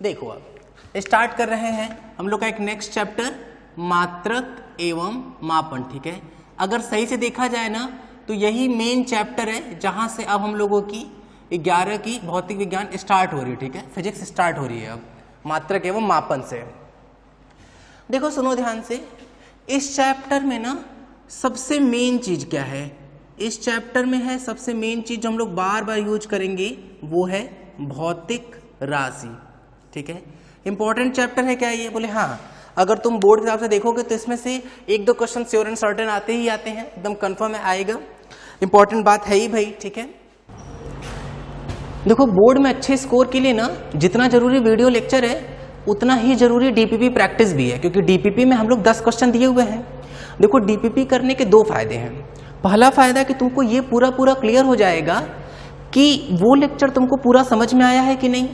देखो अब स्टार्ट कर रहे हैं हम लोग का एक नेक्स्ट चैप्टर मात्रक एवं मापन। ठीक है, अगर सही से देखा जाए ना तो यही मेन चैप्टर है जहां से अब हम लोगों की 11 की भौतिक विज्ञान स्टार्ट हो रही है। ठीक है, फिजिक्स स्टार्ट हो रही है अब मात्रक एवं मापन से। देखो सुनो ध्यान से, इस चैप्टर में ना सबसे मेन चीज क्या है, इस चैप्टर में है सबसे मेन चीज जो हम लोग बार बार यूज करेंगे वो है भौतिक राशि। ठीक है, इंपॉर्टेंट चैप्टर है क्या ये? बोले हाँ, अगर तुम बोर्ड के हिसाब से देखोगे तो इसमें से एक दो क्वेश्चन श्योर एंड सर्टेन आते ही आते हैं, एकदम कंफर्म है आएगा, इंपॉर्टेंट बात है ही भाई। ठीक है, देखो बोर्ड में अच्छे स्कोर के लिए ना जितना जरूरी वीडियो लेक्चर है उतना ही जरूरी डीपीपी प्रैक्टिस भी है, क्योंकि डीपीपी में हम लोग 10 क्वेश्चन दिए हुए हैं। देखो डीपीपी करने के 2 फायदे हैं। पहला फायदा कि तुमको ये पूरा क्लियर हो जाएगा कि वो लेक्चर तुमको पूरा समझ में आया है कि नहीं,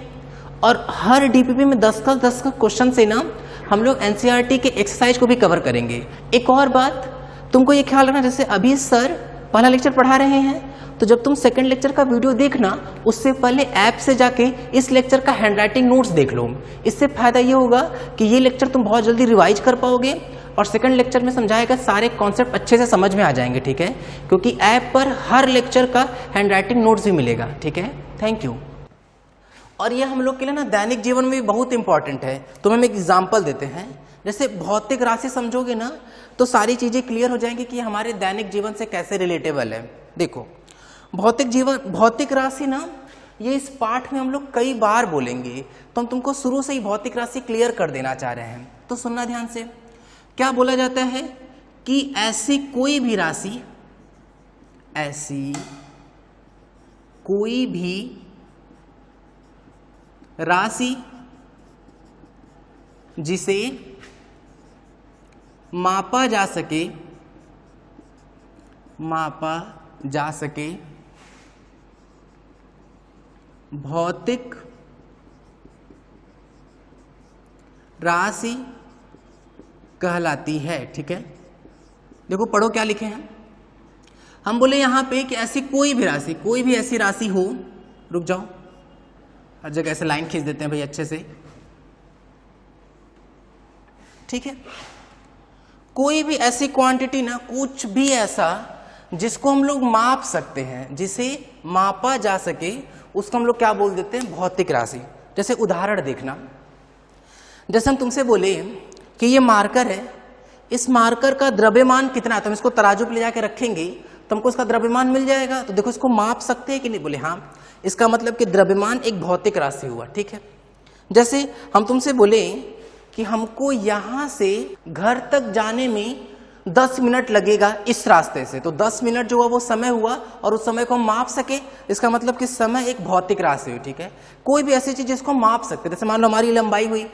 और हर डीपीपी में 10 का क्वेश्चन से ना हम लोग एनसीईआरटी के एक्सरसाइज को भी कवर करेंगे। एक और बात तुमको ये ख्याल रखना, जैसे अभी सर पहला लेक्चर पढ़ा रहे हैं तो जब तुम सेकंड लेक्चर का वीडियो देखना उससे पहले ऐप से जाके इस लेक्चर का हैंडराइटिंग नोट्स देख लो। इससे फायदा ये होगा कि ये लेक्चर तुम बहुत जल्दी रिवाइज कर पाओगे और सेकंड लेक्चर में समझाएगा सारे कॉन्सेप्ट अच्छे से समझ में आ जाएंगे। ठीक है, क्योंकि ऐप पर हर लेक्चर का हैंडराइटिंग नोट्स भी मिलेगा। ठीक है, थैंक यू। और ये हम लोग के लिए ना दैनिक जीवन में भी बहुत इंपॉर्टेंट है। तो हम एक एग्जाम्पल देते हैं, जैसे भौतिक राशि समझोगे ना तो सारी चीजें क्लियर हो जाएंगी कि हमारे दैनिक जीवन से कैसे रिलेटेबल है। देखो भौतिक राशि ना ये इस पाठ में हम लोग कई बार बोलेंगे, तो हम तुमको शुरू से ही भौतिक राशि क्लियर कर देना चाह रहे हैं। तो सुनना ध्यान से, क्या बोला जाता है कि ऐसी कोई भी राशि जिसे मापा जा सके भौतिक राशि कहलाती है। ठीक है, देखो पढ़ो क्या लिखे हैं। हम बोले यहां पे कि ऐसी कोई भी ऐसी राशि हो, रुक जाओ हर जगह ऐसे लाइन खींच देते हैं भाई अच्छे से। ठीक है, कोई भी ऐसी क्वांटिटी ना, कुछ भी ऐसा जिसको हम लोग माप सकते हैं, जिसे मापा जा सके, उसको हम लोग क्या बोल देते हैं? भौतिक राशि। जैसे उदाहरण देखना, जैसे हम तुमसे बोले कि ये मार्कर है, इस मार्कर का द्रव्यमान कितना है, तो हम इसको तराजू पे ले जाके रखेंगे तो हमको इसका द्रव्यमान मिल जाएगा। तो देखो इसको माप सकते हैं कि नहीं? बोले हाँ, इसका मतलब कि द्रव्यमान एक भौतिक राशि हुआ। ठीक है, जैसे हम तुमसे बोले कि हमको यहां से घर तक जाने में 10 मिनट लगेगा इस रास्ते से, तो 10 मिनट जो हुआ वो समय हुआ और उस समय को हम माप सके, इसका मतलब कि समय एक भौतिक राशि हुई। ठीक है, कोई भी ऐसी चीज जिसको माप सकते, जैसे मान लो हमारी लंबाई हुई,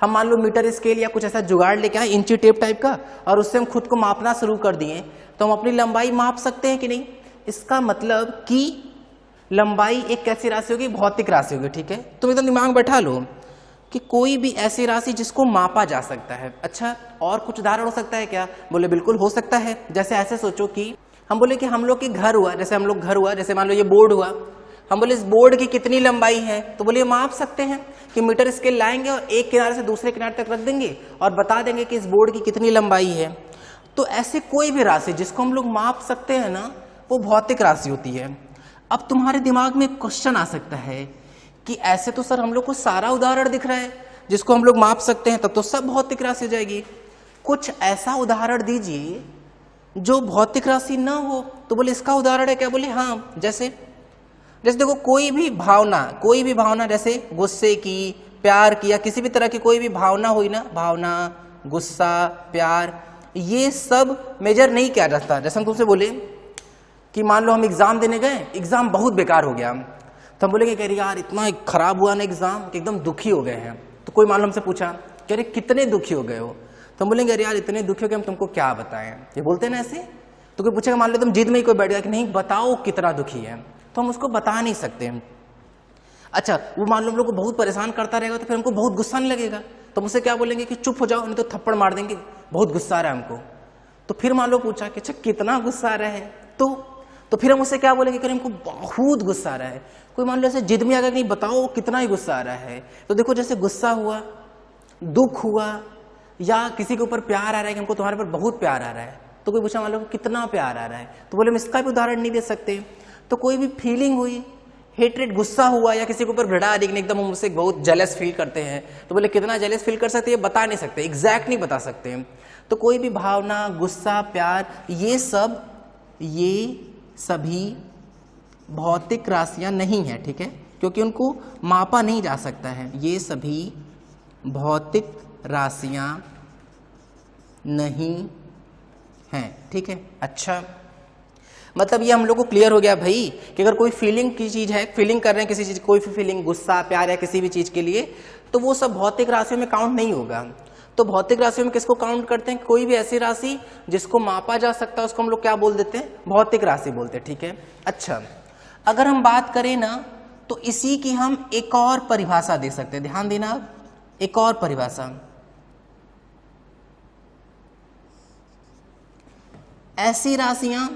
हम मान लो मीटर स्केल या कुछ ऐसा जुगाड़ लेके आए, इंची टेप टाइप का, और उससे हम खुद को मापना शुरू कर दिए, तो हम अपनी लंबाई माप सकते हैं कि नहीं? इसका मतलब कि लंबाई एक कैसी राशि होगी? भौतिक राशि होगी। ठीक है, तुम एकदम दिमाग में बैठा लो कि कोई भी ऐसी राशि जिसको मापा जा सकता है। अच्छा, और कुछ उदाहरण हो सकता है क्या? बोले बिल्कुल हो सकता है। जैसे ऐसे सोचो कि हम बोले कि हम लोग के घर हुआ, जैसे मान लो ये बोर्ड हुआ, हम बोले इस बोर्ड की कितनी लंबाई है, तो बोले माप सकते हैं कि मीटर स्केल लाएंगे और एक किनारे से दूसरे किनारे तक रख देंगे और बता देंगे कि इस बोर्ड की कितनी लंबाई है। तो ऐसे कोई भी राशि जिसको हम लोग माप सकते हैं ना, वो भौतिक राशि होती है। अब तुम्हारे दिमाग में क्वेश्चन आ सकता है कि ऐसे तो सर हम लोग को सारा उदाहरण दिख रहा है जिसको हम लोग माप सकते हैं, तब तो सब भौतिक राशि हो जाएगी। कुछ ऐसा उदाहरण दीजिए जो भौतिक राशि ना हो। तो बोले इसका उदाहरण है क्या? बोले हाँ, जैसे देखो कोई भी भावना जैसे गुस्से की, प्यार की, या किसी भी तरह की कोई भी भावना हुई ना, भावना, गुस्सा, प्यार, ये सब मेजर नहीं किया जाता। जैसे हम तुमसे बोले कि मान लो हम एग्जाम देने गए, एग्जाम बहुत बेकार हो गया, तो हम बोलेंगे कह रही यार इतना खराब हुआ ना एग्जाम कि एकदम दुखी हो गए हैं। तो कोई मान लो हमसे पूछा कह रहे कितने दुखी हो गए हो, तो हम बोलेंगे अरे यार इतने दुखी हो गए हम तुमको क्या बताएं, ये बोलते हैं ना ऐसे। तो कोई पूछेगा मान लो तुम जिद में ही कोई बैठ गया कि नहीं बताओ कितना दुखी है, तो हम उसको बता नहीं सकते। अच्छा, वो मान लो हम लोग को बहुत परेशान करता रहेगा तो फिर हमको बहुत गुस्सा नहीं लगेगा, तो मुझसे क्या बोलेंगे कि चुप हो जाओ नहीं तो थप्पड़ मार देंगे, बहुत गुस्सा आ रहा है हमको। तो फिर मान लो पूछा कि अच्छा कितना गुस्सा आ रहा है, तो तो फिर हम उससे क्या बोलेंगे कि हमको बहुत गुस्सा आ रहा है। कोई मान लो ऐसे जिद में अगर नहीं बताओ कितना ही गुस्सा आ रहा है, तो देखो जैसे गुस्सा हुआ, दुख हुआ, या किसी के ऊपर प्यार आ रहा है कि हमको तुम्हारे पर बहुत प्यार आ रहा है, तो कोई पूछा मान लो कितना प्यार आ रहा है, तो बोले हम इसका भी उदाहरण नहीं दे सकते। तो कोई भी फीलिंग हुई, हेट्रेड, गुस्सा हुआ, या किसी के ऊपर घृणा आ रही, एकदम हम उससे बहुत जेलस फील करते हैं, तो बोले कितना जेलस फील कर सकते हैं बता नहीं सकते, एग्जैक्ट नहीं बता सकते। तो कोई भी भावना, गुस्सा, प्यार, ये सभी भौतिक राशियां नहीं है, ठीक है, क्योंकि उनको मापा नहीं जा सकता है। ये सभी भौतिक राशियां नहीं हैं, ठीक है। अच्छा, मतलब ये हम लोग को क्लियर हो गया भाई कि अगर कोई फीलिंग की चीज है, फीलिंग कर रहे हैं किसी चीज, कोई भी फीलिंग, गुस्सा, प्यार या किसी भी चीज के लिए, तो वो सब भौतिक राशियों में काउंट नहीं होगा। तो भौतिक राशियों में किसको काउंट करते हैं? कोई भी ऐसी राशि जिसको मापा जा सकता है उसको हम लोग क्या बोल देते हैं? भौतिक राशि बोलते हैं, ठीक है। अच्छा, अगर हम बात करें ना तो इसी की हम एक और परिभाषा दे सकते हैं, ध्यान देना, एक और परिभाषा। ऐसी राशियां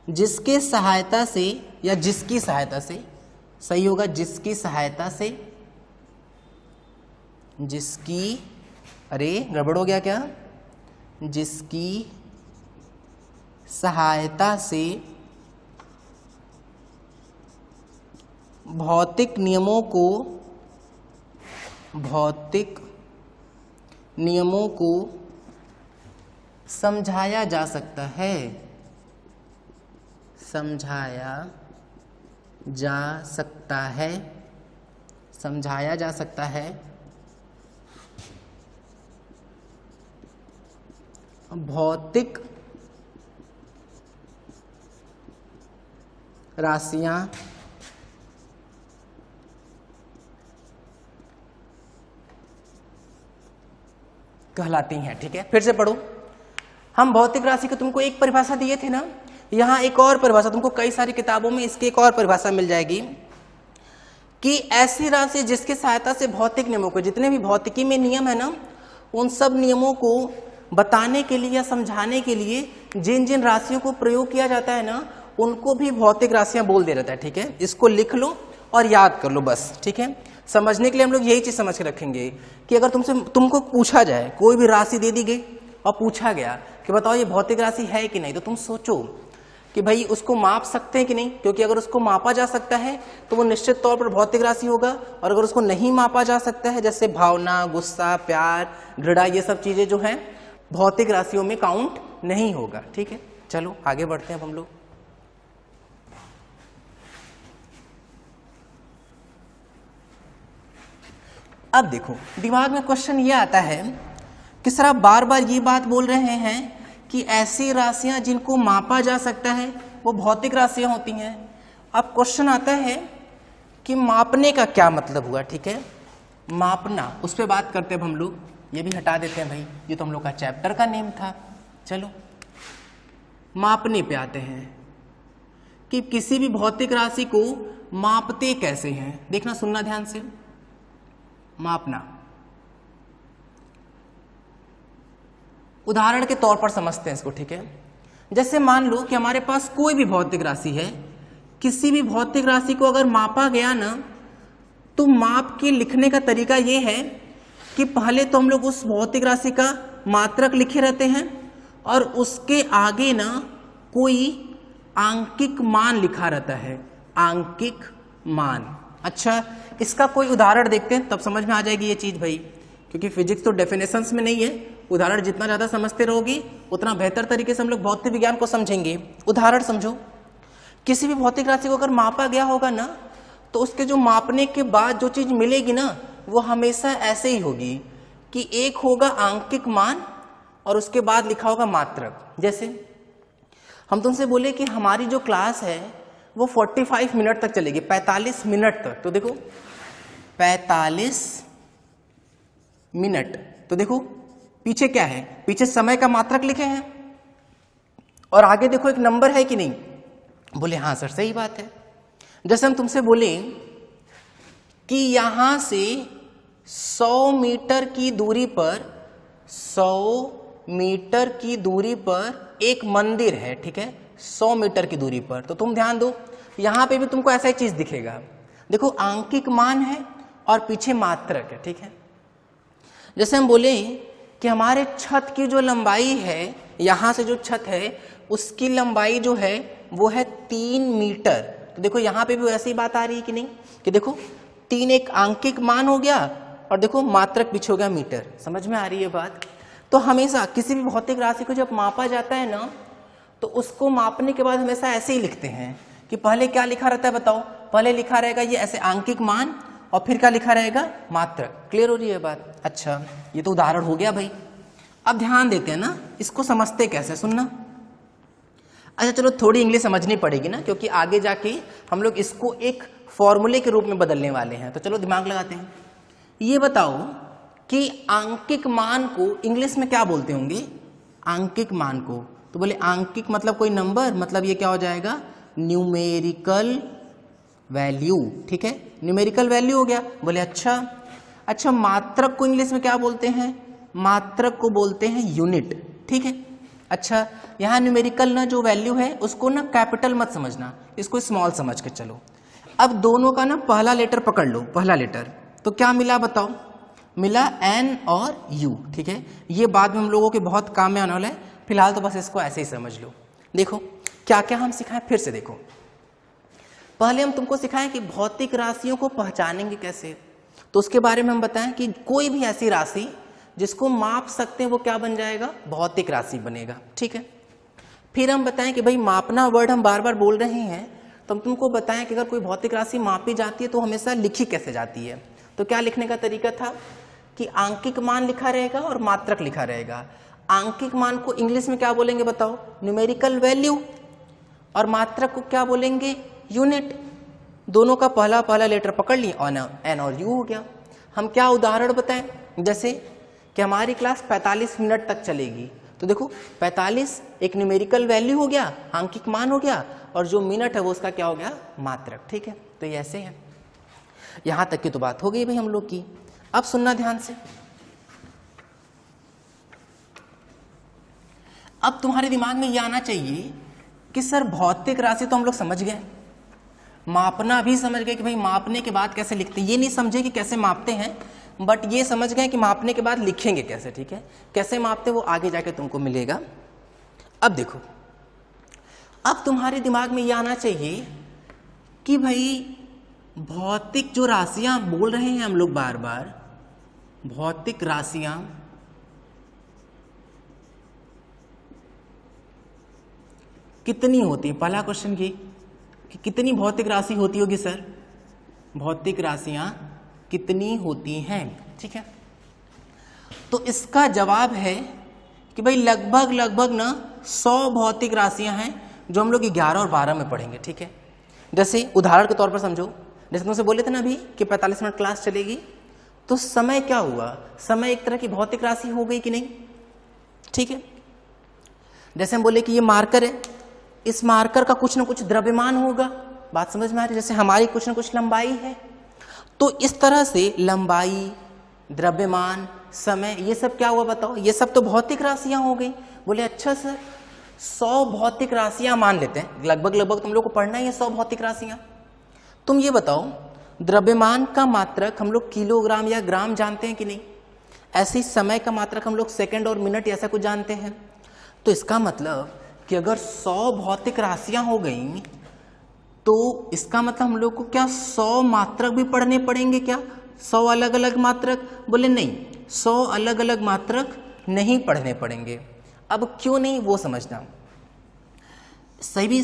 जिसके सहायता से, या जिसकी सहायता से, सही होगा, जिसकी सहायता से, जिसकी, अरे गड़बड़ हो गया क्या, जिसकी सहायता से भौतिक नियमों को समझाया जा सकता है, समझाया जा सकता है। भौतिक राशियां कहलाती हैं, ठीक है। फिर से पढ़ो, हम भौतिक राशि को तुमको एक परिभाषा दिए थे ना, यहां एक और परिभाषा, तुमको कई सारी किताबों में इसकी एक और परिभाषा मिल जाएगी कि ऐसी राशि जिसकी सहायता से भौतिक नियमों को, जितने भी भौतिकी में नियम है ना, उन सब नियमों को बताने के लिए या समझाने के लिए जिन जिन राशियों को प्रयोग किया जाता है ना, उनको भी भौतिक राशियां बोल दे रहता है, ठीक है। इसको लिख लो और याद कर लो बस, ठीक है। समझने के लिए हम लोग यही चीज समझ के रखेंगे कि अगर तुमको पूछा जाए, कोई भी राशि दे दी गई और पूछा गया कि बताओ ये भौतिक राशि है कि नहीं, तो तुम सोचो कि भाई उसको माप सकते हैं कि नहीं, क्योंकि अगर उसको मापा जा सकता है तो वो निश्चित तौर पर भौतिक राशि होगा, और अगर उसको नहीं मापा जा सकता है, जैसे भावना, गुस्सा, प्यार, घृणा, ये सब चीजें जो हैं भौतिक राशियों में काउंट नहीं होगा, ठीक है। चलो आगे बढ़ते हैं अब हम लोग। अब देखो, दिमाग में क्वेश्चन ये आता है कि सर आप बार बार ये बात बोल रहे हैं कि ऐसी राशियां जिनको मापा जा सकता है वो भौतिक राशियां होती हैं। अब क्वेश्चन आता है कि मापने का क्या मतलब हुआ, ठीक है। मापना, उस पर बात करते हैं अब हम लोग, ये भी हटा देते हैं भाई, ये तो हम लोग का चैप्टर का नेम था। चलो मापने पे आते हैं कि किसी भी भौतिक राशि को मापते कैसे हैं। देखना, सुनना ध्यान से, मापना उदाहरण के तौर पर समझते हैं इसको, ठीक है। जैसे मान लो कि हमारे पास कोई भी भौतिक राशि है, किसी भी भौतिक राशि को अगर मापा गया ना, तो माप के लिखने का तरीका ये है कि पहले तो हम लोग उस भौतिक राशि का मात्रक लिखे रहते हैं और उसके आगे ना कोई आंकिक मान लिखा रहता है, आंकिक मान। अच्छा, इसका कोई उदाहरण देखते हैं, तब समझ में आ जाएगी ये चीज भाई, क्योंकि फिजिक्स तो डेफिनेशंस में नहीं है। उदाहरण जितना ज्यादा समझते रहोगे उतना बेहतर तरीके से हम लोग भौतिक विज्ञान को समझेंगे। उदाहरण समझो, किसी भी भौतिक राशि को अगर मापा गया होगा ना, तो उसके जो मापने के बाद जो चीज मिलेगी ना, वो हमेशा ऐसे ही होगी कि एक होगा आंकिक मान और उसके बाद लिखा होगा मात्रक। जैसे हम तुमसे बोले कि हमारी जो क्लास है वो 45 मिनट तक चलेगी, 45 मिनट तक, तो देखो 45 मिनट, तो देखो पीछे क्या है, पीछे समय का मात्रक लिखे हैं और आगे देखो एक नंबर है कि नहीं। बोले हाँ सर सही बात है। जैसे हम तुमसे बोले कि यहां से 100 मीटर की दूरी पर 100 मीटर की दूरी पर एक मंदिर है, ठीक है, 100 मीटर की दूरी पर। तो तुम ध्यान दो, यहां पे भी तुमको ऐसा ही चीज दिखेगा। देखो आंकिक मान है और पीछे मात्रक है, ठीक है। जैसे हम बोले कि हमारे छत की जो लंबाई है, यहां से जो छत है उसकी लंबाई जो है वो है 3 मीटर। तो देखो यहां पे भी वैसी बात आ रही है कि नहीं, कि देखो 3 एक आंकिक मान हो गया और देखो मात्रक पीछे हो गया मीटर। समझ में आ रही है बात। तो हमेशा किसी भी भौतिक राशि को जब मापा जाता है ना, तो उसको मापने के बाद हमेशा ऐसे ही लिखते हैं कि पहले क्या लिखा रहता है बताओ, पहले लिखा रहेगा ये ऐसे आंकिक मान और फिर क्या लिखा रहेगा, मात्रक। क्लियर हो रही है बात। अच्छा, ये तो उदाहरण हो गया भाई। अब ध्यान देते हैं ना, इसको समझते कैसे, सुनना। अच्छा चलो, थोड़ी इंग्लिश समझनी पड़ेगी ना, क्योंकि आगे जाके हम लोग इसको एक फॉर्मूले के रूप में बदलने वाले हैं। तो चलो दिमाग लगाते हैं। ये बताओ कि आंकिक मान को इंग्लिश में क्या बोलते होंगे, आंकिक मान को। तो बोले आंकिक मतलब कोई नंबर, मतलब ये क्या हो जाएगा, न्यूमेरिकल वैल्यू, ठीक है, न्यूमेरिकल वैल्यू हो गया। बोले अच्छा मात्रक को इंग्लिश में क्या बोलते हैं, मात्रक को बोलते हैं यूनिट, ठीक है। अच्छा, यहाँ न्यूमेरिकल ना जो वैल्यू है उसको ना कैपिटल मत समझना, इसको स्मॉल समझ के चलो। अब दोनों का ना पहला लेटर पकड़ लो, पहला लेटर। तो क्या मिला बताओ, मिला एन और यू, ठीक है। ये बाद में हम लोगों के बहुत काम में आने वाला है, फिलहाल तो बस इसको ऐसे ही समझ लो। देखो क्या क्या हम सिखाएं, फिर से देखो। पहले हम तुमको सिखाएं कि भौतिक राशियों को पहचानेंगे कैसे। तो उसके बारे में हम बताएं कि कोई भी ऐसी राशि जिसको माप सकते हैं वो क्या बन जाएगा, भौतिक राशि बनेगा, ठीक है। फिर हम बताएं कि भाई मापना वर्ड हम बार बार बोल रहे हैं, तो हम तुमको बताएं कि अगर कोई भौतिक राशि मापी जाती है तो हमेशा लिखी कैसे जाती है। तो क्या लिखने का तरीका था कि आंकिक मान लिखा रहेगा और मात्रक लिखा रहेगा। आंकिक मान को इंग्लिश में क्या बोलेंगे बताओ, न्यूमेरिकल वैल्यू, और मात्रक को क्या बोलेंगे, यूनिट। दोनों का पहला पहला लेटर पकड़ लिए, एन और यू हो गया। हम क्या उदाहरण बताएं, जैसे कि हमारी क्लास 45 मिनट तक चलेगी। तो देखो 45 एक न्यूमेरिकल वैल्यू हो गया, आंकिक मान हो गया, और जो मिनट है वो उसका क्या हो गया, मात्रक, ठीक है। तो ये ऐसे है। यहां तक की तो बात हो गई भाई हम लोग की। अब सुनना ध्यान से। अब तुम्हारे दिमाग में ये आना चाहिए कि सर भौतिक राशि तो हम लोग समझ गए, मापना भी समझ गए कि भाई मापने के बाद कैसे लिखते हैं। ये नहीं समझे कि कैसे मापते हैं, बट ये समझ गए कि मापने के बाद लिखेंगे कैसे, ठीक है। कैसे मापते वो आगे जाके तुमको मिलेगा। अब देखो, अब तुम्हारे दिमाग में ये आना चाहिए कि भाई भौतिक जो राशियां बोल रहे हैं हम लोग बार बार, भौतिक राशियां कितनी होती है। पहला क्वेश्चन ये कि कितनी भौतिक राशि होती होगी सर, भौतिक राशियां कितनी होती हैं, ठीक है। तो इसका जवाब है कि भाई लगभग ना 100 भौतिक राशियां हैं जो हम लोग 11 और 12 में पढ़ेंगे, ठीक है। जैसे उदाहरण के तौर पर समझो, जैसे तुमसे बोले थे ना अभी कि 45 मिनट क्लास चलेगी, तो समय क्या हुआ, समय एक तरह की भौतिक राशि हो गई कि नहीं, ठीक है। जैसे हम बोले कि ये मार्कर है, इस मार्कर का कुछ ना कुछ द्रव्यमान होगा, बात समझ में आ रही है। जैसे हमारी कुछ ना कुछ लंबाई है, तो इस तरह से लंबाई, द्रव्यमान, समय, ये सब क्या हुआ बताओ, ये सब तो भौतिक राशियां हो गई। बोले अच्छा सर 100 भौतिक राशियां मान लेते हैं, लगभग तुम लोग को पढ़ना ही है 100 भौतिक राशियां। तुम ये बताओ द्रव्यमान का मात्रक हम लोग किलोग्राम या ग्राम जानते हैं कि नहीं, ऐसे ही समय का मात्रक हम लोग सेकंड और मिनट ऐसा कुछ जानते हैं। तो इसका मतलब कि अगर 100 भौतिक राशियां हो गई तो इसका मतलब हम लोग को क्या 100 मात्रक भी पढ़ने पड़ेंगे क्या, 100 अलग अलग मात्रक। बोले नहीं, 100 अलग अलग मात्रक नहीं पढ़ने पड़ेंगे। अब क्यों नहीं वो समझना सही भी।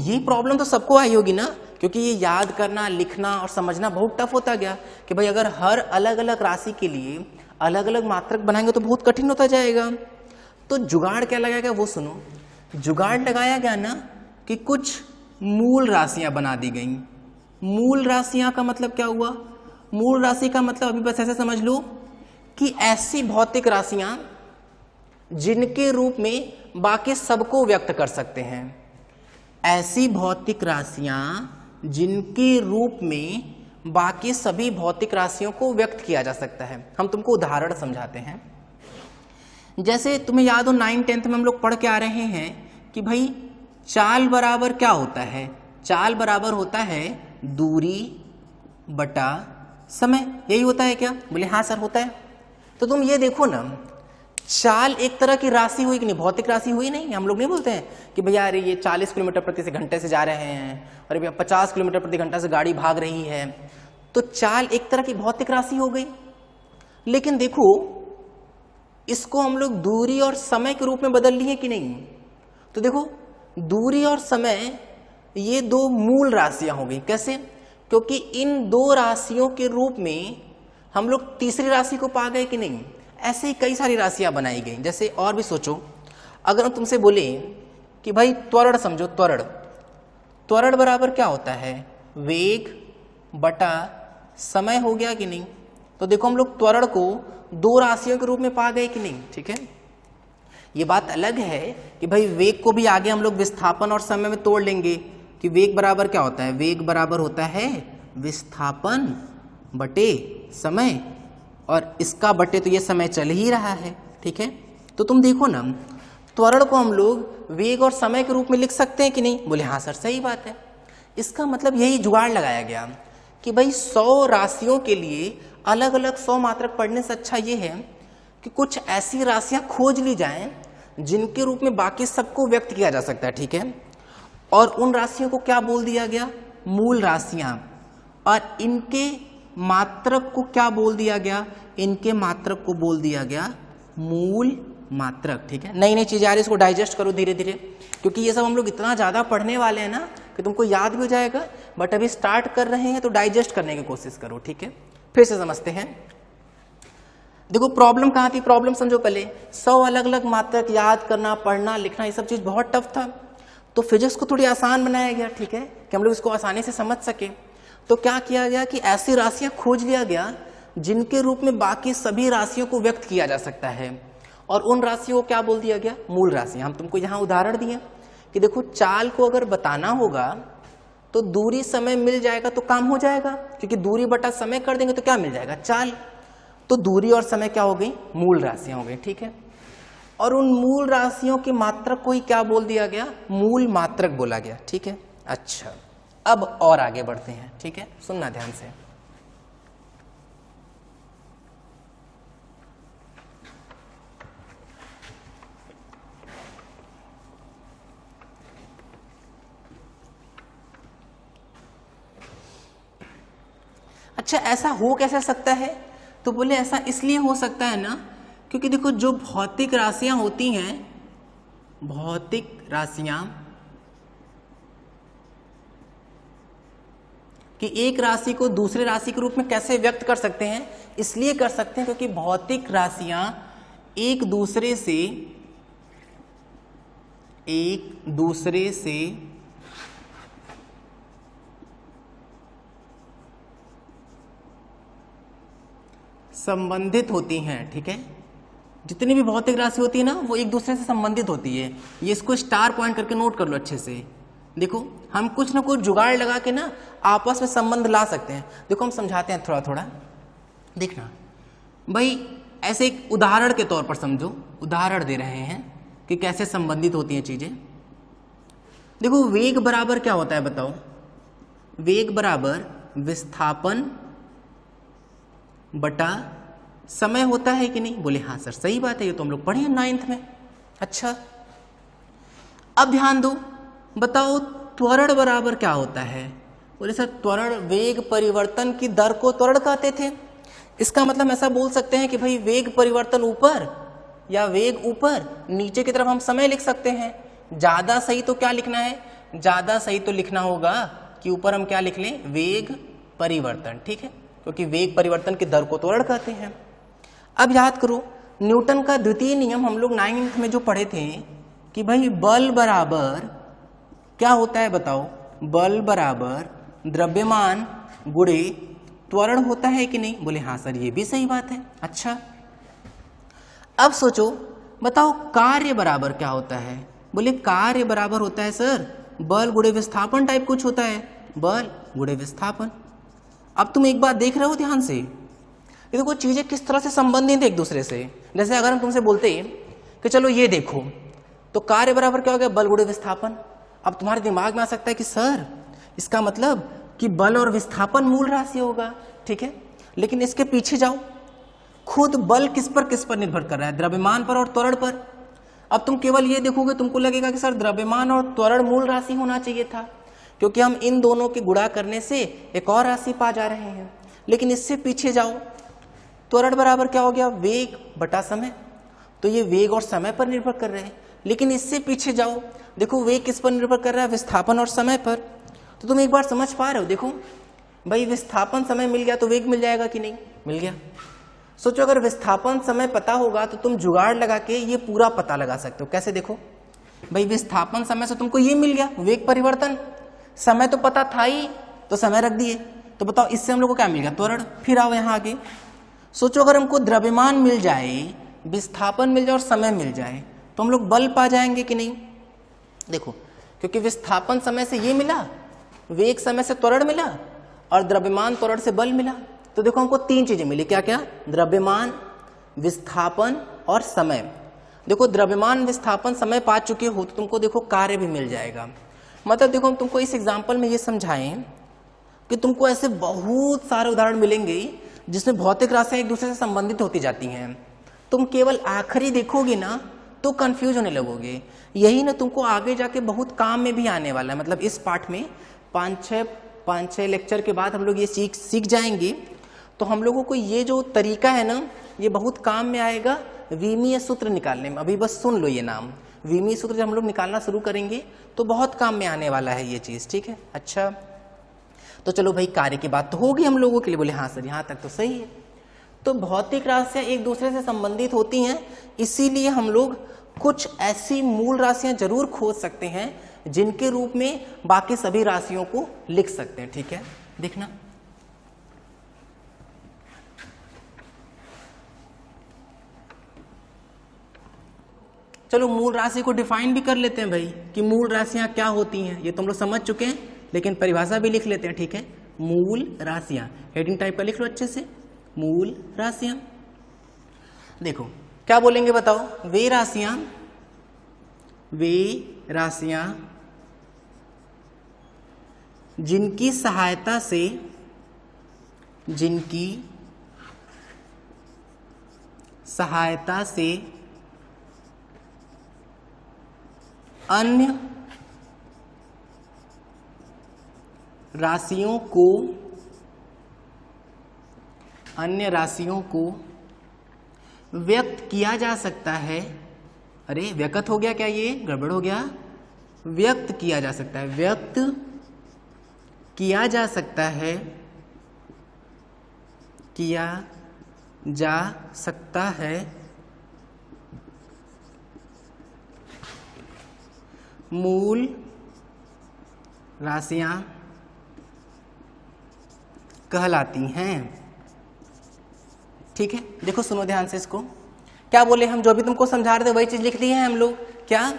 ये प्रॉब्लम तो सबको आई होगी ना, क्योंकि ये याद करना, लिखना और समझना बहुत टफ होता गया कि भाई अगर हर अलग अलग राशि के लिए अलग अलग मात्रक बनाएंगे तो बहुत कठिन होता जाएगा। तो जुगाड़ क्या लगाया गया वो सुनो। जुगाड़ लगाया गया ना कि कुछ मूल राशियां बना दी गई। मूल राशियां का मतलब क्या हुआ, मूल राशि का मतलब अभी बस ऐसे समझ लो कि ऐसी भौतिक राशियां जिनके रूप में बाकी सबको व्यक्त कर सकते हैं। ऐसी भौतिक राशियां जिनके रूप में बाकी सभी भौतिक राशियों को व्यक्त किया जा सकता है। हम तुमको उदाहरण समझाते हैं। जैसे तुम्हें याद हो 9th 10th में हम लोग पढ़ के आ रहे हैं कि भाई चाल बराबर क्या होता है, चाल बराबर होता है दूरी बटा समय, यही होता है क्या? बोले हाँ सर होता है। तो तुम ये देखो ना, चाल एक तरह की राशि हुई कि नहीं, भौतिक राशि हुई नहीं? हम लोग नहीं बोलते हैं कि भैया अरे ये 40 किलोमीटर प्रति घंटे से जा रहे हैं, अरे भैया 50 किलोमीटर प्रति घंटा से गाड़ी भाग रही है। तो चाल एक तरह की भौतिक राशि हो गई। लेकिन देखो इसको हम लोग दूरी और समय के रूप में बदल लिए कि नहीं? तो देखो दूरी और समय ये दो मूल राशियां हो गई। कैसे? क्योंकि इन दो राशियों के रूप में हम लोग तीसरी राशि को पा गए कि नहीं? ऐसे ही कई सारी राशियां बनाई गई। जैसे और भी सोचो, अगर हम तुमसे बोले कि भाई त्वरण समझो, त्वरण, त्वरण बराबर क्या होता है? वेग बटा समय हो गया कि नहीं? तो देखो हम लोग त्वरण को दो राशियों के रूप में पा गए कि नहीं? ठीक है, ये बात अलग है कि भाई वेग को भी आगे हम लोग विस्थापन और समय में तोड़ लेंगे कि वेग बराबर क्या होता है? वेग बराबर होता है विस्थापन बटे समय, और इसका बटे तो ये समय चल ही रहा है। ठीक है, तो तुम देखो ना, त्वरण को हम लोग वेग और समय के रूप में लिख सकते हैं कि नहीं? बोले हाँ सर सही बात है। इसका मतलब यही जुगाड़ लगाया गया कि भाई 100 राशियों के लिए अलग अलग 100 मात्रक पढ़ने से अच्छा ये है कि कुछ ऐसी राशियां खोज ली जाएं जिनके रूप में बाकी सबको व्यक्त किया जा सकता है। ठीक है, और उन राशियों को क्या बोल दिया गया? मूल राशियां। और इनके मात्रक को क्या बोल दिया गया? इनके मात्रक को बोल दिया गया मूल मात्रक। ठीक है, नई नई चीजें आ रही, इसको डाइजेस्ट करो धीरे धीरे, क्योंकि ये सब हम लोग इतना ज्यादा पढ़ने वाले हैं ना कि तुमको याद भी हो जाएगा। बट अभी स्टार्ट कर रहे हैं तो डाइजेस्ट करने की कोशिश करो। ठीक है, फिर से समझते हैं। देखो प्रॉब्लम कहाँ थी, प्रॉब्लम समझो पहले। 100 अलग अलग मात्रक याद करना, पढ़ना, लिखना, ये सब चीज बहुत टफ था। तो फिजिक्स को थोड़ी आसान बनाया गया। ठीक है, कि हम लोग इसको आसानी से समझ सके। तो क्या किया गया कि ऐसी राशियां खोज लिया गया जिनके रूप में बाकी सभी राशियों को व्यक्त किया जा सकता है, और उन राशियों को क्या बोल दिया गया? मूल राशियां। हम तुमको यहाँ उदाहरण दिए कि देखो चाल को अगर बताना होगा तो दूरी समय मिल जाएगा तो काम हो जाएगा, क्योंकि दूरी बटा समय कर देंगे तो क्या मिल जाएगा? चाल। तो दूरी और समय क्या हो गई? मूल राशियां हो गई। ठीक है, और उन मूल राशियों के मात्रक को ही क्या बोल दिया गया? मूल मात्रक बोला गया। ठीक है, अच्छा अब और आगे बढ़ते हैं। ठीक है, सुनना ध्यान से। अच्छा ऐसा हो कैसे सकता है? तो बोले ऐसा इसलिए हो सकता है ना क्योंकि देखो जो भौतिक राशियां होती हैं, भौतिक राशियां कि एक राशि को दूसरे राशि के रूप में कैसे व्यक्त कर सकते हैं? इसलिए कर सकते हैं क्योंकि भौतिक राशियां एक दूसरे से संबंधित होती हैं। ठीक है, जितनी भी भौतिक राशि होती है ना वो एक दूसरे से संबंधित होती है। ये इसको स्टार पॉइंट करके नोट कर लो अच्छे से। देखो हम कुछ ना कुछ जुगाड़ लगा के ना आपस में संबंध ला सकते हैं। देखो हम समझाते हैं थोड़ा थोड़ा, देखना भाई। ऐसे एक उदाहरण के तौर पर समझो, उदाहरण दे रहे हैं कि कैसे संबंधित होती हैं चीजें। देखो वेग बराबर क्या होता है बताओ? वेग बराबर विस्थापन बटा समय होता है कि नहीं? बोले हाँ सर सही बात है, ये तो हम लोग पढ़े हैं 9th में। अच्छा अब ध्यान दो, बताओ त्वरण बराबर क्या होता है? बोले सर त्वरण वेग परिवर्तन की दर को त्वरण कहते थे। इसका मतलब ऐसा बोल सकते हैं कि भाई वेग परिवर्तन ऊपर या वेग ऊपर, नीचे की तरफ हम समय लिख सकते हैं। ज्यादा सही तो क्या लिखना है? ज्यादा सही तो लिखना होगा कि ऊपर हम क्या लिख लें? वेग परिवर्तन। ठीक है, क्योंकि वेग परिवर्तन की दर को त्वरण कहते हैं। अब याद करो न्यूटन का द्वितीय नियम हम लोग 9th में जो पढ़े थे कि भाई बल बराबर क्या होता है बताओ? बल बराबर द्रव्यमान गुणे त्वरण होता है कि नहीं? बोले हाँ सर ये भी सही बात है। अच्छा अब सोचो, बताओ कार्य बराबर क्या होता है? बोले कार्य बराबर होता है सर बल गुणे विस्थापन टाइप कुछ होता है, बल गुणे विस्थापन। अब तुम एक बात देख रहे हो ध्यान से, ये देखो चीजें किस तरह से संबंधित है एक दूसरे से। जैसे अगर हम तुमसे बोलते हैं कि चलो ये देखो, तो कार्य बराबर क्या हो गया, बल गुणे विस्थापन। अब तुम्हारे दिमाग में आ सकता है कि सर इसका मतलब कि बल और विस्थापन मूल राशि होगा, ठीक है, लेकिन इसके पीछे जाओ, खुद बल किस पर निर्भर कर रहा है, द्रव्यमान पर और त्वरण पर। अब तुम केवल ये देखोगे, तुमको लगेगा कि सर द्रव्यमान और त्वरण मूल राशि होना चाहिए था, क्योंकि हम इन दोनों के गुणा करने से एक और राशि पा जा रहे हैं। लेकिन इससे पीछे जाओ, त्वरण बराबर क्या हो गया, वेग बटा समय, तो ये वेग और समय पर निर्भर कर रहे हैं। लेकिन इससे पीछे जाओ, देखो वेग किस पर निर्भर कर रहा है, विस्थापन और समय पर। तो तुम एक बार समझ पा रहे हो, देखो भाई विस्थापन समय मिल गया तो वेग मिल जाएगा कि नहीं, मिल गया। सोचो अगर विस्थापन समय पता होगा तो तुम जुगाड़ लगा के ये पूरा पता लगा सकते हो। कैसे, देखो भाई विस्थापन समय से तुमको ये मिल गया, वेग परिवर्तन, समय तो पता था ही तो समय रख दिए, तो बताओ इससे हम लोग को क्या मिल गया, त्वरण। फिर आओ यहाँ आगे, सोचो अगर हमको द्रव्यमान मिल जाए, विस्थापन मिल जाए और समय मिल जाए तो हम लोग बल पा जाएंगे कि नहीं। देखो क्योंकि विस्थापन समय से ये मिला, वेग समय से त्वरण मिला और द्रव्यमान त्वरण से बल मिला। तो देखो हमको तीन चीजें मिली, क्या क्या, द्रव्यमान, विस्थापन और समय। देखो द्रव्यमान विस्थापन समय पा चुके हो तो तुमको देखो कार्य भी मिल जाएगा। मतलब देखो हम तुमको इस एग्जाम्पल में ये समझाएं कि तुमको ऐसे बहुत सारे उदाहरण मिलेंगे जिसमें भौतिक राशियां एक दूसरे से संबंधित होती जाती हैं। तुम केवल आखिरी देखोगे ना तो कंफ्यूज होने लगोगे। यही ना तुमको आगे जाके बहुत काम में भी आने वाला है। मतलब इस पाठ में पाँच छः लेक्चर के बाद हम लोग ये सीख जाएंगे, तो हम लोगों को ये जो तरीका है ना ये बहुत काम में आएगा विमीय सूत्र निकालने में। अभी बस सुन लो ये नाम, विमीय सूत्र जब हम लोग निकालना शुरू करेंगे तो बहुत काम में आने वाला है ये चीज, ठीक है। अच्छा तो चलो भाई, कार्य की बात तो होगी हम लोगों के लिए, बोले हाँ सर यहाँ तक तो सही है। तो भौतिक राशियां एक दूसरे से संबंधित होती हैं, इसीलिए हम लोग कुछ ऐसी मूल राशियां जरूर खोज सकते हैं जिनके रूप में बाकी सभी राशियों को लिख सकते हैं, ठीक है। देखना चलो मूल राशि को डिफाइन भी कर लेते हैं भाई कि मूल राशियां क्या होती हैं। ये तो हम लोग समझ चुके हैं, लेकिन परिभाषा भी लिख लेते हैं, ठीक है। मूल राशियां हेडिंग टाइप का लिख लो अच्छे से, मूल राशियां। देखो क्या बोलेंगे बताओ, वे राशियां जिनकी सहायता से अन्य राशियों को व्यक्त किया जा सकता है। अरे व्यक्त हो गया क्या, ये गड़बड़ हो गया, व्यक्त किया जा सकता है, व्यक्त किया जा सकता है, किया जा सकता है मूल राशियां कहलाती हैं, ठीक है। देखो सुनो ध्यान से इसको, क्या बोले हम, जो अभी तुमको समझा रहे थे वही चीज लिख ली है हम लोग, क्या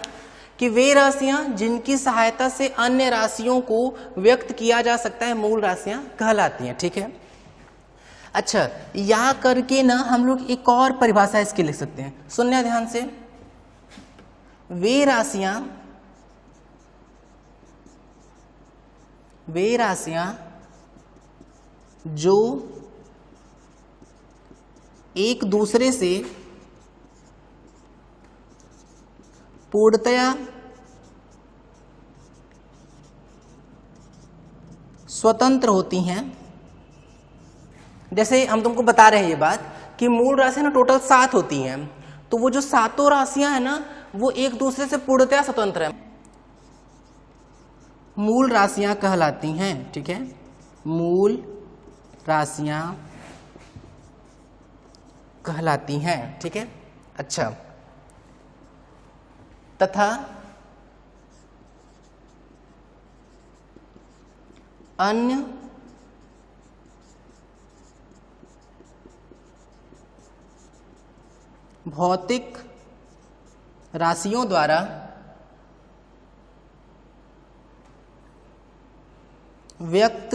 कि वे राशियां जिनकी सहायता से अन्य राशियों को व्यक्त किया जा सकता है मूल राशियां कहलाती हैं, ठीक है। अच्छा या करके ना हम लोग एक और परिभाषा इसकी लिख सकते हैं, सुनना ध्यान से। वे राशियां जो एक दूसरे से पूर्णतया स्वतंत्र होती हैं। जैसे हम तुमको बता रहे हैं ये बात कि मूल राशि ना टोटल 7 होती हैं, तो वो जो सातों राशियां हैं ना वो एक दूसरे से पूर्णतया स्वतंत्र है, मूल राशियां कहलाती हैं, ठीक है। मूल राशियां कहलाती हैं, ठीक है। अच्छा तथा अन्य भौतिक राशियों द्वारा व्यक्त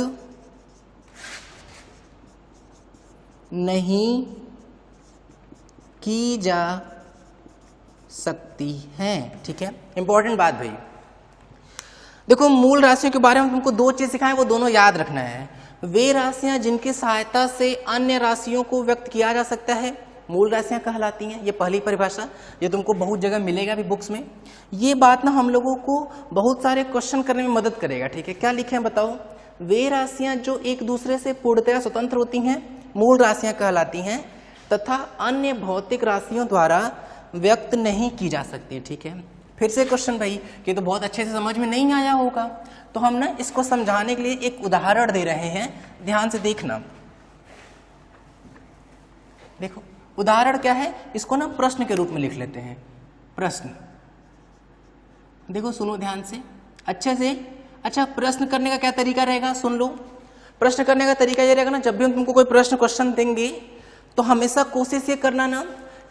नहीं की जा सकती हैं। ठीक है, इंपॉर्टेंट बात भाई। देखो मूल राशियों के बारे में तुमको दो चीज सिखाएं, वो दोनों याद रखना है। वे राशियां जिनकी सहायता से अन्य राशियों को व्यक्त किया जा सकता है मूल राशियां कहलाती हैं। ये पहली परिभाषा, ये तुमको बहुत जगह मिलेगा भी बुक्स में। ये बात ना हम लोगों को बहुत सारे क्वेश्चन करने में मदद करेगा। ठीक है, क्या लिखे हैं बताओ। वे राशियां जो एक दूसरे से पूर्णतया स्वतंत्र होती हैं मूल राशियां कहलाती हैं तथा अन्य भौतिक राशियों द्वारा व्यक्त नहीं की जा सकती। ठीक है, फिर से क्वेश्चन भाई कि तो बहुत अच्छे से समझ में नहीं आया होगा, तो हम ना इसको समझाने के लिए एक उदाहरण दे रहे हैं, ध्यान से देखना। देखो उदाहरण क्या है, इसको ना प्रश्न के रूप में लिख लेते हैं। प्रश्न, देखो सुनो ध्यान से अच्छे से। अच्छा, प्रश्न करने का क्या तरीका रहेगा, सुन लो। प्रश्न करने का तरीका ये रहेगा ना, जब भी हम तुमको कोई प्रश्न क्वेश्चन देंगे तो हमेशा कोशिश ये करना ना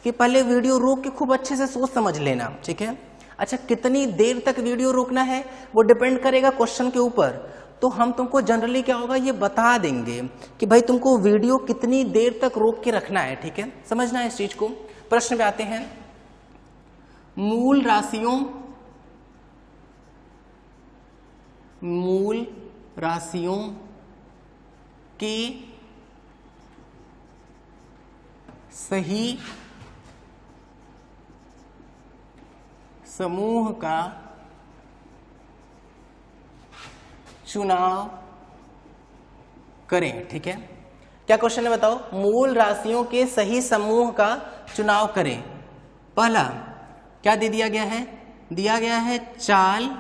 कि पहले वीडियो रोक के खूब अच्छे से सोच समझ लेना। ठीक है, अच्छा कितनी देर तक वीडियो रोकना है वो डिपेंड करेगा क्वेश्चन के ऊपर। तो हम तुमको जनरली क्या होगा ये बता देंगे कि भाई तुमको वीडियो कितनी देर तक रोक के रखना है। ठीक है, समझना है इस चीज को। प्रश्न पे आते हैं। मूल राशियों के सही समूह का चुनाव करें। ठीक है, क्या क्वेश्चन है बताओ। मूल राशियों के सही समूह का चुनाव करें। पहला क्या दे दिया गया है, दिया गया है चाल,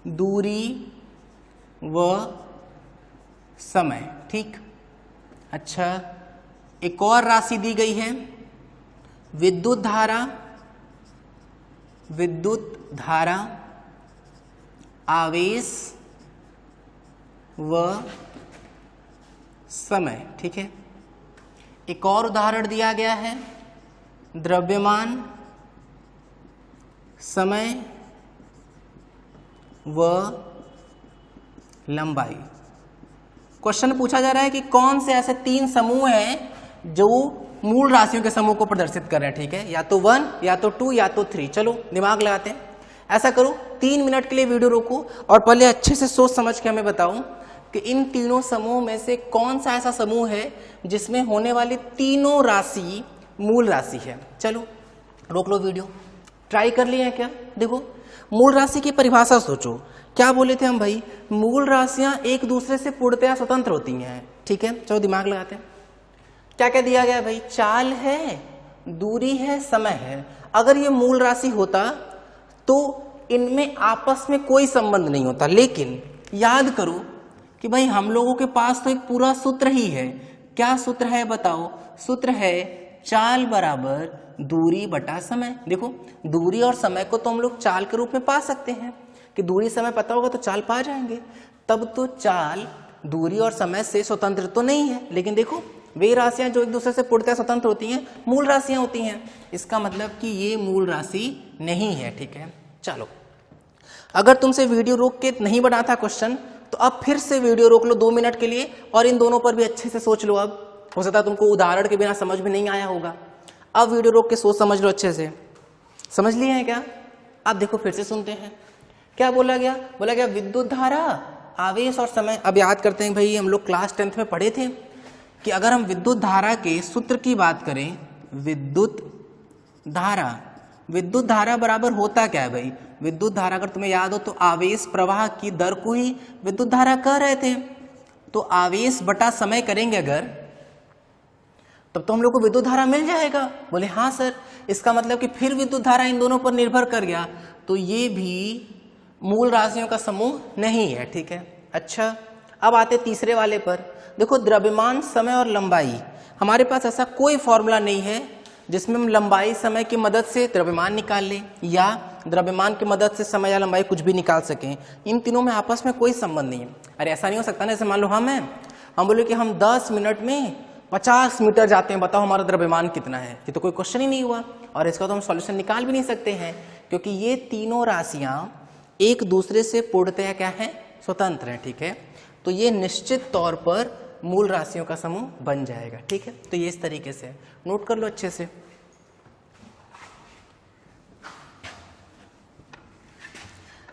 दूरी व समय। ठीक, अच्छा एक और राशि दी गई है विद्युत धारा, आवेश व समय। ठीक है, एक और उदाहरण दिया गया है द्रव्यमान, समय व लंबाई। क्वेश्चन पूछा जा रहा है कि कौन से ऐसे तीन समूह हैं जो मूल राशियों के समूह को प्रदर्शित कर रहे हैं। ठीक है, या तो 1 या तो 2 या तो 3। चलो दिमाग लगाते हैं। ऐसा करो 3 मिनट के लिए वीडियो रोको और पहले अच्छे से सोच समझ के हमें बताओ कि इन तीनों समूह में से कौन सा ऐसा समूह है जिसमें होने वाली तीनों राशि मूल राशि है। चलो रोक लो वीडियो। ट्राई कर लिए हैं क्या। देखो मूल राशि की परिभाषा सोचो, क्या बोले थे हम भाई, मूल राशियां एक दूसरे से पूर्णतया स्वतंत्र होती हैं। ठीक है, चलो दिमाग लगाते हैं। क्या क्या दिया गया है भाई, चाल है, दूरी है, समय है। अगर ये मूल राशि होता तो इनमें आपस में कोई संबंध नहीं होता, लेकिन याद करो कि भाई हम लोगों के पास तो एक पूरा सूत्र ही है। क्या सूत्र है बताओ, सूत्र है चाल बराबर दूरी बटा समय। देखो दूरी और समय को तो हम लोग चाल के रूप में पा सकते हैं कि दूरी समय पता होगा तो चाल पा जाएंगे। तब तो चाल दूरी और समय से स्वतंत्र तो नहीं है, लेकिन देखो वे राशियां जो एक दूसरे से पूर्णतः स्वतंत्र होती हैं मूल राशियां होती हैं। इसका मतलब कि ये मूल राशि नहीं है। ठीक है, चलो अगर तुमसे वीडियो रोक के नहीं बना था क्वेश्चन तो अब फिर से वीडियो रोक लो 2 मिनट के लिए और इन दोनों पर भी अच्छे से सोच लो। अब हो सकता है तुमको उदाहरण के बिना समझ में नहीं आया होगा, अब वीडियो रोक के सोच समझ लो अच्छे से। समझ लिए हैं क्या। अब देखो फिर से सुनते हैं क्या बोला गया, बोला गया विद्युत धारा, आवेश और समय। अब याद करते हैं भाई हम लोग क्लास 10th में पढ़े थे कि अगर हम विद्युत धारा के सूत्र की बात करें, विद्युत धारा बराबर होता क्या है भाई, विद्युत धारा अगर तुम्हें याद हो तो आवेश प्रवाह की दर को ही विद्युत धारा कह रहे थे। तो आवेश बटा समय करेंगे अगर, तब तो हम लोग को विद्युत धारा मिल जाएगा। बोले हाँ सर, इसका मतलब कि फिर विद्युत धारा इन दोनों पर निर्भर कर गया, तो ये भी मूल राशियों का समूह नहीं है। ठीक है, अच्छा अब आते तीसरे वाले पर। देखो द्रव्यमान, समय और लंबाई, हमारे पास ऐसा कोई फॉर्मूला नहीं है जिसमें हम लंबाई समय की मदद से द्रव्यमान निकाल लें या द्रव्यमान की मदद से समय या लंबाई कुछ भी निकाल सकें। इन तीनों में आपस में कोई संबंध नहीं है। अरे ऐसा नहीं हो सकता ना, जैसे मान लो हम बोले कि हम 10 मिनट में 50 मीटर जाते हैं, बताओ हमारा द्रव्यमान कितना है। ये तो कोई क्वेश्चन ही नहीं हुआ और इसका तो हम सॉल्यूशन निकाल भी नहीं सकते हैं, क्योंकि ये तीनों राशियां एक दूसरे से पूर्णतया क्या है, स्वतंत्र है। ठीक है, तो ये निश्चित तौर पर मूल राशियों का समूह बन जाएगा। ठीक है, तो ये इस तरीके से नोट कर लो अच्छे से।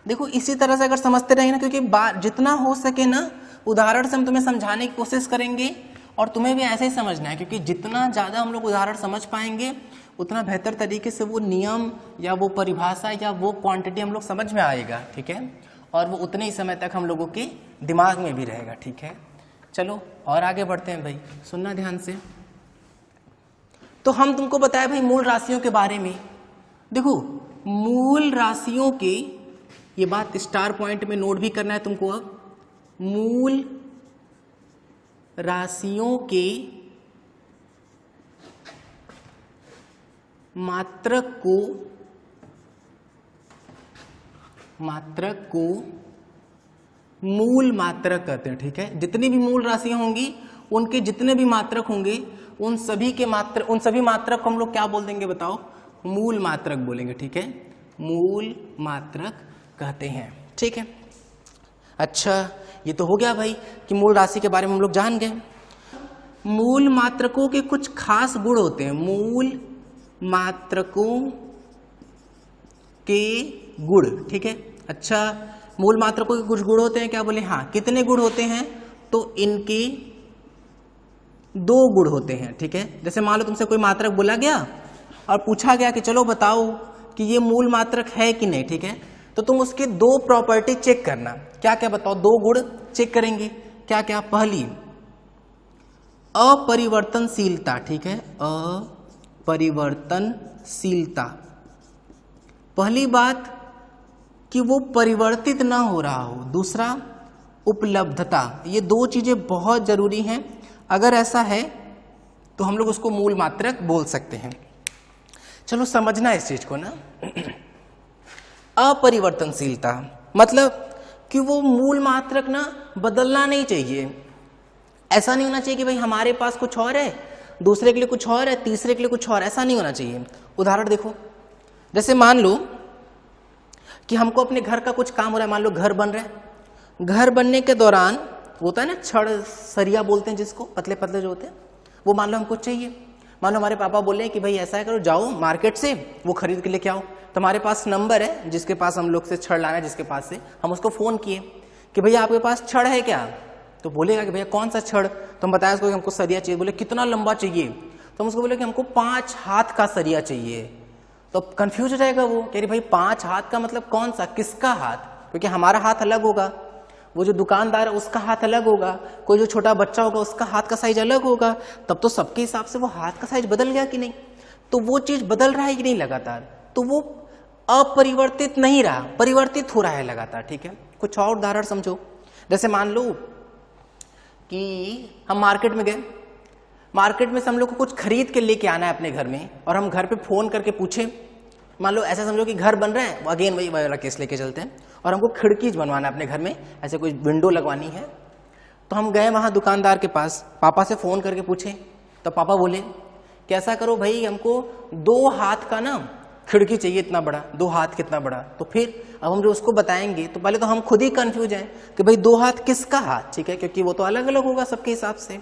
देखो इसी तरह से अगर समझते रहेंगे ना, क्योंकि जितना हो सके ना उदाहरण से हम तुम्हें समझाने की कोशिश करेंगे और तुम्हें भी ऐसे ही समझना है, क्योंकि जितना ज़्यादा हम लोग उदाहरण समझ पाएंगे उतना बेहतर तरीके से वो नियम या वो परिभाषा या वो क्वांटिटी हम लोग समझ में आएगा। ठीक है, और वो उतने ही समय तक हम लोगों के दिमाग में भी रहेगा। ठीक है, चलो और आगे बढ़ते हैं भाई, सुनना ध्यान से। तो हम तुमको बताया भाई मूल राशियों के बारे में। देखो मूल राशियों के, ये बात स्टार पॉइंट में नोट भी करना है तुमको। अब मूल राशियों के मात्रक को मूल मात्रक कहते हैं। ठीक है, जितनी भी मूल राशियां होंगी उनके जितने भी मात्रक होंगे उन सभी मात्रक को हम लोग क्या बोल देंगे बताओ? मूल मात्रक बोलेंगे। ठीक है, मूल मात्रक कहते हैं। ठीक है, अच्छा ये तो हो गया भाई कि मूल राशि के बारे में हम लोग जान गए। मूल मात्रकों के कुछ खास गुण होते हैं। मूल मात्रकों के गुण, ठीक है, अच्छा मूल मात्रकों के कुछ गुण होते हैं, क्या बोले? हाँ, कितने गुण होते हैं? तो इनके 2 गुण होते हैं। ठीक है, जैसे मान लो तुमसे कोई मात्रक बोला गया और पूछा गया कि चलो बताओ कि ये मूल मात्रक है कि नहीं। ठीक है, तो तुम उसके 2 प्रॉपर्टी चेक करना। क्या क्या बताओ? 2 गुण चेक करेंगे। क्या क्या? पहली अपरिवर्तनशीलता। ठीक है, अपरिवर्तनशीलता। पहली बात कि वो परिवर्तित ना हो रहा हो। दूसरा उपलब्धता। ये 2 चीजें बहुत जरूरी हैं। अगर ऐसा है तो हम लोग उसको मूल मात्रक बोल सकते हैं। चलो समझना इस चीज को ना। अपरिवर्तनशीलता मतलब कि वो मूल मात्रक ना बदलना नहीं चाहिए। ऐसा नहीं होना चाहिए कि भाई हमारे पास कुछ और है, दूसरे के लिए कुछ और है, तीसरे के लिए कुछ और, ऐसा नहीं होना चाहिए। उदाहरण देखो, जैसे मान लो कि हमको अपने घर का कुछ काम हो रहा है। मान लो घर बन रहा है, घर बनने के दौरान होता है ना छड़ सरिया बोलते हैं जिसको, पतले पतले जो होते हैं, वो मान लो हमको चाहिए। मान लो हमारे पापा बोले कि भाई ऐसा करो, जाओ मार्केट से वो खरीद के लेके आओ। तो हमारे पास नंबर है जिसके पास हम लोग से छड़ लाना है, जिसके पास से हम उसको फोन किए कि भैया आपके पास छड़ है क्या? तो बोलेगा कि भैया कौन सा छड़? तो हम बताया उसको कि हमको सरिया चाहिए। बोले कितना लंबा चाहिए? तो हम उसको बोले कि हमको 5 हाथ का सरिया चाहिए। तो कंफ्यूज हो जाएगा वो, कह रही भाई 5 हाथ का मतलब कौन सा, किसका हाथ? क्योंकि हमारा हाथ अलग होगा, वो जो दुकानदार है उसका हाथ अलग होगा, कोई जो छोटा बच्चा होगा उसका हाथ का साइज अलग होगा। तब तो सबके हिसाब से वो हाथ का साइज बदल गया कि नहीं? तो वो चीज बदल रहा है कि नहीं लगातार? तो वो अपरिवर्तित नहीं रहा, परिवर्तित हो रहा है लगातार। ठीक है, कुछ और उदाहरण समझो। जैसे मान लो कि हम मार्केट में गए, मार्केट में से हम लोग को कुछ खरीद के लेके आना है अपने घर में, और हम घर पे फोन करके पूछे, मान लो ऐसा समझो कि घर बन रहा है, अगेन वही वाला केस लेके चलते हैं, और हमको खिड़की बनवाना है अपने घर में, ऐसे कोई विंडो लगवानी है। तो हम गए वहां दुकानदार के पास, पापा से फोन करके पूछे, तो पापा बोले कि ऐसा करो भाई हमको 2 हाथ का ना खिड़की चाहिए, इतना बड़ा, 2 हाथ कितना बड़ा? तो फिर अब हम जो उसको बताएंगे तो पहले तो हम खुद ही कंफ्यूज हैं कि भाई 2 हाथ किसका हाथ? ठीक है, क्योंकि वो तो अलग अलग होगा सबके हिसाब से।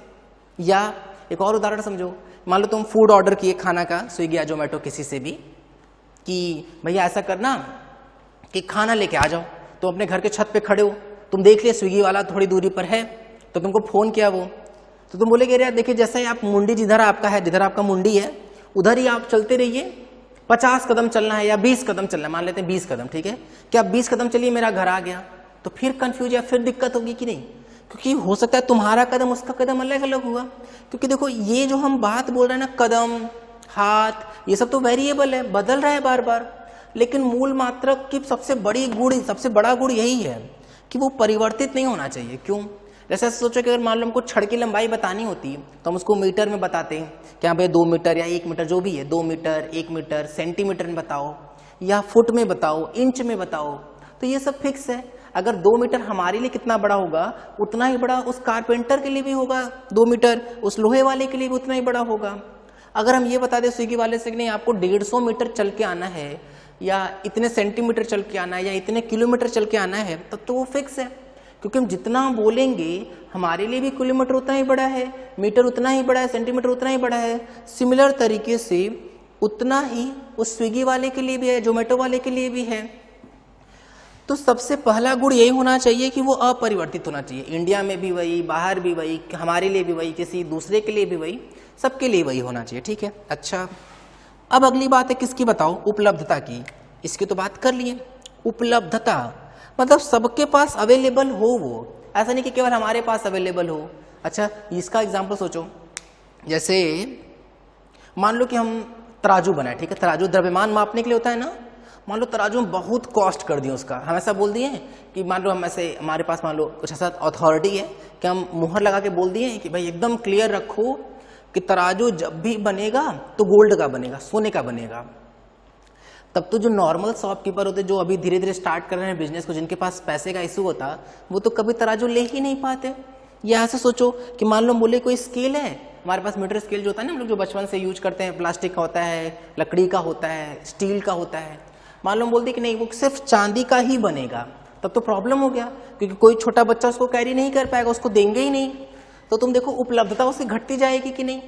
या एक और उदाहरण समझो, मान लो तुम फूड ऑर्डर किए खाना का, स्विगी या जोमेटो किसी से भी, कि भैया ऐसा करना कि खाना लेके आ जाओ। तुम अपने घर के छत पे खड़े हो, तुम देख लिया स्विगी वाला थोड़ी दूरी पर है, तो तुमको फोन किया वो, तो तुम बोले कि यार देखिए जैसे आप मुंडी जिधर आपका है, जिधर आपका मुंडी है उधर ही आप चलते रहिए, 50 कदम चलना है या 20 कदम चलना है, मान लेते हैं 20 कदम, ठीक है, कि आप 20 कदम चलिए मेरा घर आ गया। तो फिर कंफ्यूज या फिर दिक्कत होगी कि नहीं? क्योंकि हो सकता है तुम्हारा कदम उसका कदम अलग अलग होगा। क्योंकि देखो ये जो हम बात बोल रहे हैं ना, कदम, हाथ, ये सब तो वेरिएबल है, बदल रहा है बार बार। लेकिन मूल मात्रक की सबसे बड़ा गुण यही है कि वो परिवर्तित नहीं होना चाहिए। क्यों? जैसे सोचो कि अगर मान लो हमको छड़ की लंबाई बतानी होती है तो हम उसको मीटर में बताते हैं, क्या भाई 2 मीटर या 1 मीटर जो भी है, 2 मीटर, 1 मीटर, सेंटीमीटर में बताओ या फुट में बताओ, इंच में बताओ, तो ये सब फिक्स है। अगर 2 मीटर हमारे लिए कितना बड़ा होगा उतना ही बड़ा उस कारपेंटर के लिए भी होगा, 2 मीटर उस लोहे वाले के लिए भी उतना ही बड़ा होगा। अगर हम ये बता दें स्विगी वाले से कि नहीं आपको 150 मीटर चल के आना है या इतने सेंटीमीटर चल के आना है या इतने किलोमीटर चल के आना है, तब तो वो फिक्स है। क्योंकि हम जितना बोलेंगे हमारे लिए भी किलोमीटर उतना ही बड़ा है, मीटर उतना ही बड़ा है, सेंटीमीटर उतना ही बड़ा है। सिमिलर तरीके से उतना ही उस स्विगी वाले के लिए भी है, जोमेटो वाले के लिए भी है। तो सबसे पहला गुण यही होना चाहिए कि वो अपरिवर्तित होना चाहिए। इंडिया में भी वही, बाहर भी वही, हमारे लिए भी वही, किसी दूसरे के लिए भी वही, सबके लिए वही होना चाहिए। ठीक है, अच्छा अब अगली बात है किसकी बताओ? उपलब्धता की। इसकी तो बात कर लिए। उपलब्धता मतलब सबके पास अवेलेबल हो, वो ऐसा नहीं कि केवल हमारे पास अवेलेबल हो। अच्छा इसका एग्जाम्पल सोचो, जैसे मान लो कि हम तराजू बनाए, ठीक है, तराजू द्रव्यमान मापने के लिए होता है ना। मान लो तराजू में बहुत कॉस्ट कर दिया उसका, हम ऐसा बोल दिए कि मान लो हम ऐसे हमारे पास मान लो कुछ ऐसा अथॉरिटी है कि हम मुहर लगा के बोल दिए कि भाई एकदम क्लियर रखो कि तराजू जब भी बनेगा तो गोल्ड का बनेगा, सोने का बनेगा। तब तो जो नॉर्मल शॉपकीपर होते जो अभी धीरे धीरे स्टार्ट कर रहे हैं बिजनेस को, जिनके पास पैसे का इशू होता, वो तो कभी तराजू ले ही नहीं पाते। या ऐसे सोचो कि मान लो बोले कोई स्केल है, हमारे पास मीटर स्केल जो होता है ना हम लोग जो बचपन से यूज करते हैं, प्लास्टिक का होता है, लकड़ी का होता है, स्टील का होता है। मान लो हम बोल दें कि नहीं वो सिर्फ चांदी का ही बनेगा, तब तो प्रॉब्लम हो गया, क्योंकि कोई छोटा बच्चा उसको कैरी नहीं कर पाएगा, उसको देंगे ही नहीं। तो तुम देखो उपलब्धता उसकी घटती जाएगी कि नहीं।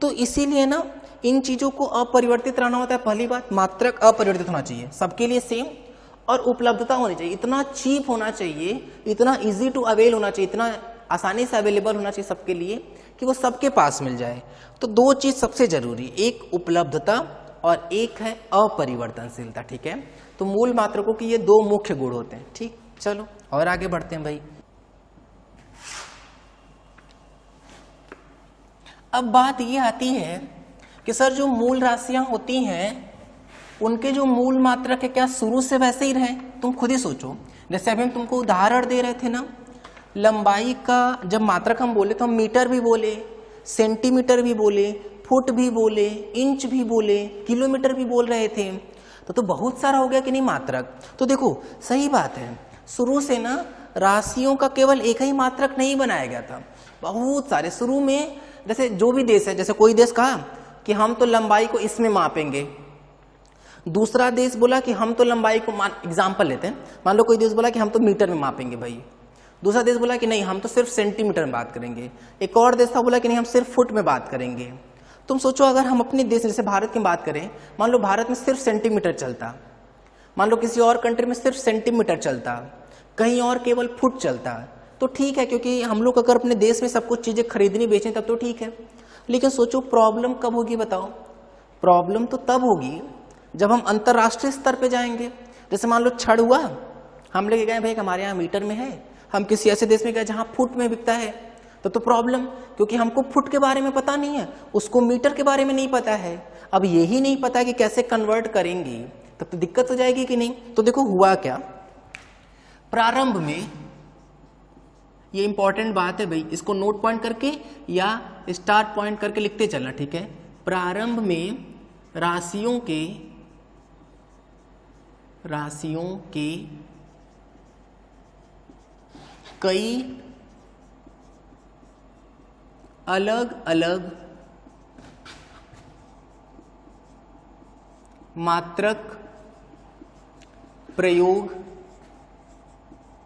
तो इसीलिए ना इन चीजों को अपरिवर्तित रहना होता है। पहली बात मात्रक अपरिवर्तित होना चाहिए, सबके लिए सेम, और उपलब्धता होनी चाहिए, इतना चीप होना चाहिए, इतना इजी टू अवेल होना चाहिए, इतना आसानी से अवेलेबल होना चाहिए सबके लिए कि वो सबके पास मिल जाए। तो दो चीज सबसे जरूरी, एक उपलब्धता और एक है अपरिवर्तनशीलता। ठीक है, तो मूल मात्रकों की ये दो मुख्य गुण होते हैं। ठीक, चलो और आगे बढ़ते हैं भाई। अब बात ये आती है कि सर जो मूल राशियां होती हैं उनके जो मूल मात्रक है क्या शुरू से वैसे ही रहे? तुम खुद ही सोचो। जैसे अभी हम तुमको उदाहरण दे रहे थे ना, लंबाई का जब मात्रक हम बोले तो हम मीटर भी बोले, सेंटीमीटर भी बोले, फुट भी बोले, इंच भी बोले, किलोमीटर भी बोल रहे थे। तो बहुत सारा हो गया कि नहीं मात्रक। तो देखो सही बात है, शुरू से ना राशियों का केवल एक ही मात्रक नहीं बनाया गया था, बहुत सारे। शुरू में जैसे जो भी देश है, जैसे कोई देश कहा कि हम तो लंबाई को इसमें मापेंगे, दूसरा देश बोला कि हम तो लंबाई को एग्जाम्पल लेते हैं, मान लो कोई देश बोला कि हम तो मीटर में मापेंगे भाई, दूसरा देश बोला कि नहीं हम तो सिर्फ सेंटीमीटर में बात करेंगे, एक और देश था बोला कि नहीं हम सिर्फ फुट में बात करेंगे। तुम सोचो अगर हम अपने देश जैसे भारत की बात करें, मान लो भारत में सिर्फ सेंटीमीटर चलता, मान लो किसी और कंट्री में सिर्फ सेंटीमीटर चलता, कहीं और केवल फुट चलता, तो ठीक है, क्योंकि हम लोग अगर अपने देश में सब कुछ चीजें खरीदनी बेचनी तब तो ठीक है। लेकिन सोचो प्रॉब्लम कब होगी बताओ? प्रॉब्लम तो तब होगी जब हम अंतरराष्ट्रीय स्तर पे जाएंगे। जैसे मान लो छड़ हुआ, हम लेके गए भाई हमारे यहाँ मीटर में है, हम किसी ऐसे देश में गए जहां फुट में बिकता है, तो प्रॉब्लम, क्योंकि हमको फुट के बारे में पता नहीं है, उसको मीटर के बारे में नहीं पता है। अब यही नहीं पता कि कैसे कन्वर्ट करेंगे, तब तो दिक्कत हो जाएगी कि नहीं। तो देखो हुआ क्या, प्रारंभ में, ये इंपॉर्टेंट बात है भाई, इसको नोट पॉइंट करके या स्टार पॉइंट करके लिखते चलना, ठीक है। प्रारंभ में राशियों के कई अलग अलग मात्रक प्रयोग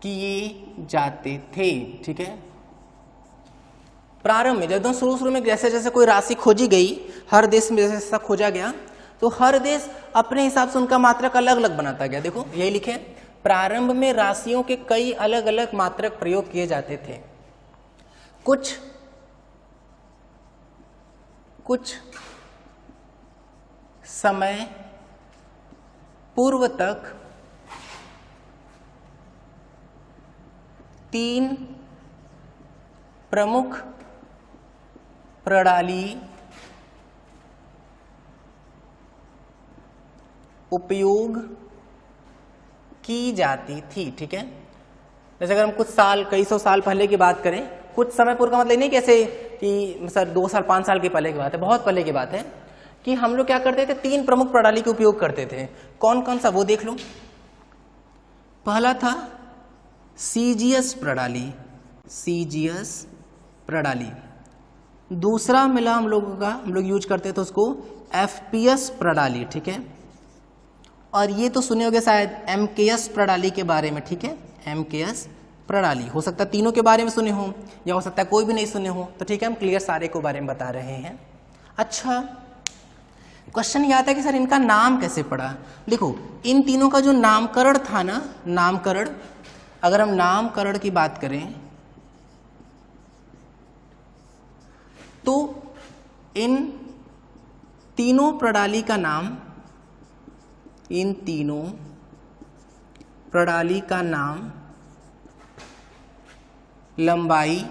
किए जाते थे, ठीक है। प्रारंभ में जब शुरू में जैसे जैसे कोई राशि खोजी गई, हर देश में जैसे जैसा खोजा गया, तो हर देश अपने हिसाब से उनका मात्रक अलग अलग बनाता गया। देखो यही लिखे, प्रारंभ में राशियों के कई अलग अलग मात्रक प्रयोग किए जाते थे। कुछ समय पूर्व तक 3 प्रमुख प्रणाली उपयोग की जाती थी, ठीक है। जैसे अगर हम कुछ साल, कई सौ साल पहले की बात करें, कुछ समय पूर्व का मतलब नहीं कैसे कि सर 2 साल 5 साल के पहले की बात है, बहुत पहले की बात है, कि हम लोग क्या करते थे, 3 प्रमुख प्रणाली के उपयोग करते थे। कौन कौन सा वो देख लो। पहला था सीजीएस प्रणाली, दूसरा मिला हम लोगों का, हम लोग यूज करते थे उसको एफपीएस प्रणाली, ठीक है। और ये तो सुने होंगे शायद एमकेएस प्रणाली के बारे में, ठीक है, एमकेएस प्रणाली। हो सकता है तीनों के बारे में सुने हो या हो सकता है कोई भी नहीं सुने हो, तो ठीक है हम क्लियर सारे को बारे में बता रहे हैं। अच्छा, क्वेश्चन ये आता है कि सर इनका नाम कैसे पड़ा। देखो इन तीनों का जो नामकरण था ना, नामकरण, अगर हम नामकरण की बात करें तो इन तीनों प्रणाली का नाम, इन तीनों प्रणाली का नाम लंबाई,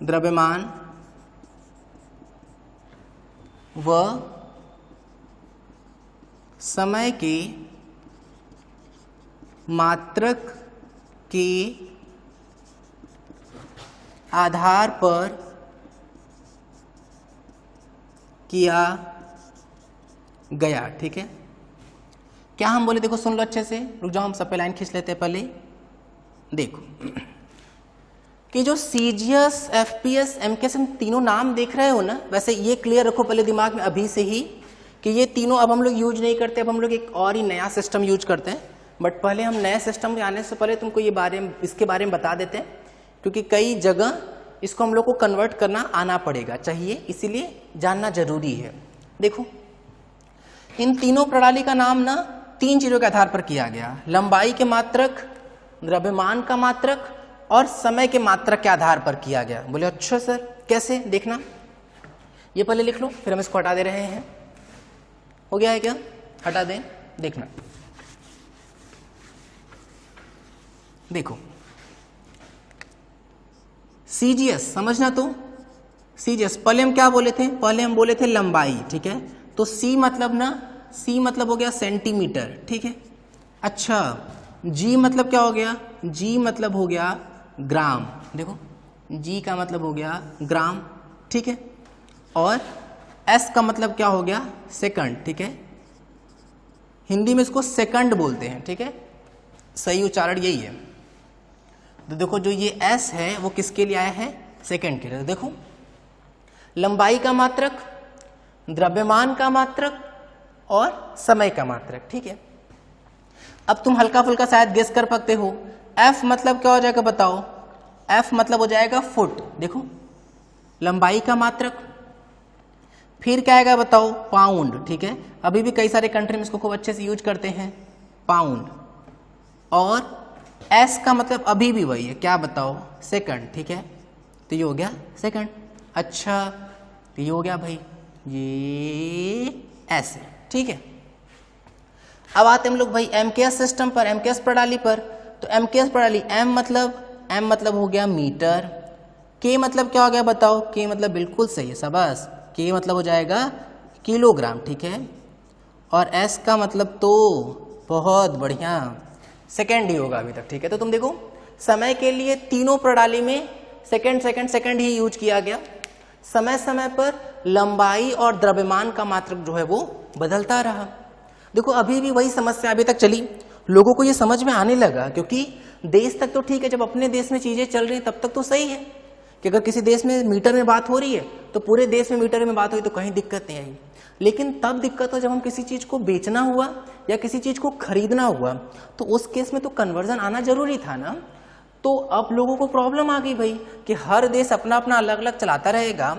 द्रव्यमान व समय के मात्रक के आधार पर किया गया। ठीक है, क्या हम बोले, देखो सुन लो अच्छे से, रुक जाओ हम सब पे लाइन खींच लेते हैं पहले। देखो कि जो सीजीएस, एफपीएस, एमकेएस, हम तीनों नाम देख रहे हो ना, वैसे ये क्लियर रखो पहले दिमाग में अभी से ही कि ये तीनों अब हम लोग यूज नहीं करते, अब हम लोग एक और ही नया सिस्टम यूज करते हैं। बट पहले हम नए सिस्टम में आने से पहले तुमको ये इसके बारे में बता देते हैं, क्योंकि कई जगह इसको हम लोग को कन्वर्ट करना आना पड़ेगा, चाहिए, इसीलिए जानना जरूरी है। देखो इन तीनों प्रणाली का नाम ना 3 चीजों के आधार पर किया गया, लंबाई के मात्रक, द्रव्यमान का मात्रक और समय के मात्रक के आधार पर किया गया। बोले अच्छा सर कैसे, देखना ये पहले लिख लो, फिर हम इसको हटा दे रहे हैं। हो गया है क्या, हटा दें, देखना। देखो सीजीएस समझना, तो सीजीएस पहले हम क्या बोले थे, पहले हम बोले थे लंबाई। ठीक है, तो सी मतलब ना, सी मतलब हो गया सेंटीमीटर। ठीक है, अच्छा जी मतलब क्या हो गया, जी मतलब हो गया ग्राम। देखो जी का मतलब हो गया ग्राम। ठीक है, और एस का मतलब क्या हो गया, सेकंड। ठीक है, हिंदी में इसको सेकंड बोलते हैं। ठीक है, सही उच्चारण यही है। तो देखो जो ये एस है वो किसके लिए आया है, सेकंड के लिए। तो देखो लंबाई का मात्रक, द्रव्यमान का मात्रक और समय का मात्रक। ठीक है, अब तुम हल्का फुल्का शायद गेस कर सकते हो, एफ मतलब क्या हो जाएगा बताओ, एफ मतलब हो जाएगा फुट। देखो लंबाई का मात्रक, फिर क्या आएगा बताओ, पाउंड। ठीक है, अभी भी कई सारे कंट्री में इसको खूब अच्छे से यूज करते हैं, पाउंड। और एस का मतलब अभी भी वही है, क्या बताओ, सेकंड। ठीक है, तो ये हो गया सेकंड। अच्छा तो ये हो गया भाई, ये ऐसे। ठीक है, अब आते हम लोग भाई एमकेएस सिस्टम पर, एमकेएस प्रणाली पर। तो एमकेएस प्रणाली, एम मतलब हो गया मीटर, के मतलब क्या हो गया बताओ, के मतलब बिल्कुल सही है, शाबाश, के मतलब हो जाएगा किलोग्राम। ठीक है, और एस का मतलब तो बहुत बढ़िया, सेकंड ही होगा अभी तक। ठीक है, तो तुम देखो समय के लिए तीनों प्रणाली में सेकंड सेकंड सेकंड ही यूज किया गया। समय समय पर लंबाई और द्रव्यमान का मात्रक जो है वो बदलता रहा। देखो अभी भी वही समस्या अभी तक चली, लोगों को ये समझ में आने लगा, क्योंकि देश तक तो ठीक है, जब अपने देश में चीजें चल रही हैं तब तक तो सही है कि अगर किसी देश में मीटर में बात हो रही है तो पूरे देश में मीटर में बात हुई तो कहीं दिक्कत नहीं आई। लेकिन तब दिक्कत हो जब हम किसी चीज को बेचना हुआ या किसी चीज को खरीदना हुआ, तो उस केस में तो कन्वर्जन आना जरूरी था ना। तो अब लोगों को प्रॉब्लम आ गई भाई कि हर देश अपना अपना अलग अलग चलाता रहेगा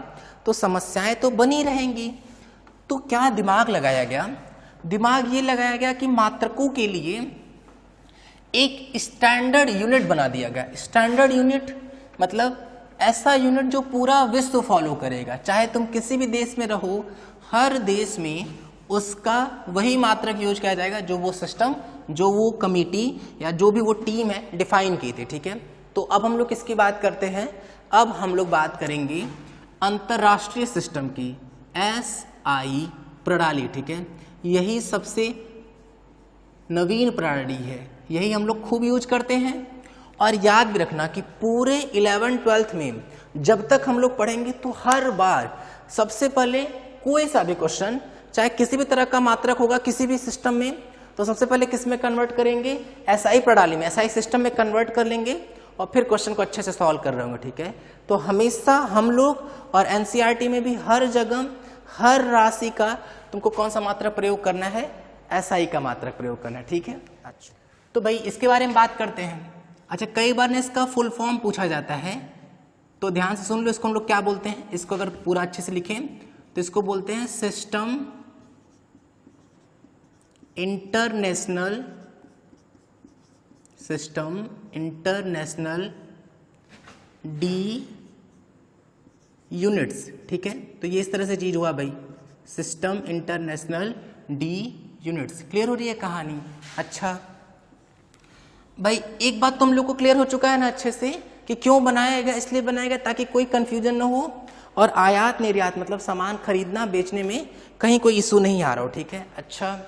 तो समस्याएं तो बनी रहेंगी। तो क्या दिमाग लगाया गया, दिमाग ये लगाया गया कि मात्रकों के लिए एक स्टैंडर्ड यूनिट बना दिया गया। स्टैंडर्ड यूनिट मतलब ऐसा यूनिट जो पूरा विश्व फॉलो करेगा, चाहे तुम किसी भी देश में रहो, हर देश में उसका वही मात्रक यूज किया जाएगा जो वो सिस्टम, जो वो कमिटी या जो भी वो टीम है डिफाइन की थी। ठीक है, तो अब हम लोग किसकी बात करते हैं, अब हम लोग बात करेंगे अंतरराष्ट्रीय सिस्टम की, SI प्रणाली। ठीक है, यही सबसे नवीन प्रणाली है, यही हम लोग खूब यूज करते हैं। और याद भी रखना कि पूरे 11th-12th में जब तक हम लोग पढ़ेंगे तो हर बार सबसे पहले कोई सा भी क्वेश्चन, चाहे किसी भी तरह का मात्रक होगा किसी भी सिस्टम में, तो सबसे पहले किस में कन्वर्ट करेंगे, SI प्रणाली में, SI सिस्टम में कन्वर्ट कर लेंगे और फिर क्वेश्चन को अच्छे से सॉल्व कर रहे होंगे। ठीक है, तो हमेशा हम लोग और NCERT में भी हर जगह हर राशि का तुमको कौन सा मात्रक प्रयोग करना है, SI का मात्रक प्रयोग करना है। ठीक है, अच्छा तो भाई इसके बारे में बात करते हैं। अच्छा, कई बार ना इसका फुल फॉर्म पूछा जाता है, तो ध्यान से सुन लो, इसको हम लोग क्या बोलते हैं। इसको अगर पूरा अच्छे से लिखें तो इसको बोलते हैं सिस्टम इंटरनेशनल डी यूनिट्स। ठीक है, तो ये इस तरह से चीज हुआ भाई, system international D units. Clear हो रही है कहानी? अच्छा भाई, एक बात तो हम लोग को क्लियर हो चुका है ना अच्छे से कि क्यों बनाया गया। इसलिए बनाया गया ताकि कोई कंफ्यूजन ना हो और आयात निर्यात मतलब सामान खरीदना बेचने में कहीं कोई इशू नहीं आ रहा हो। ठीक है, अच्छा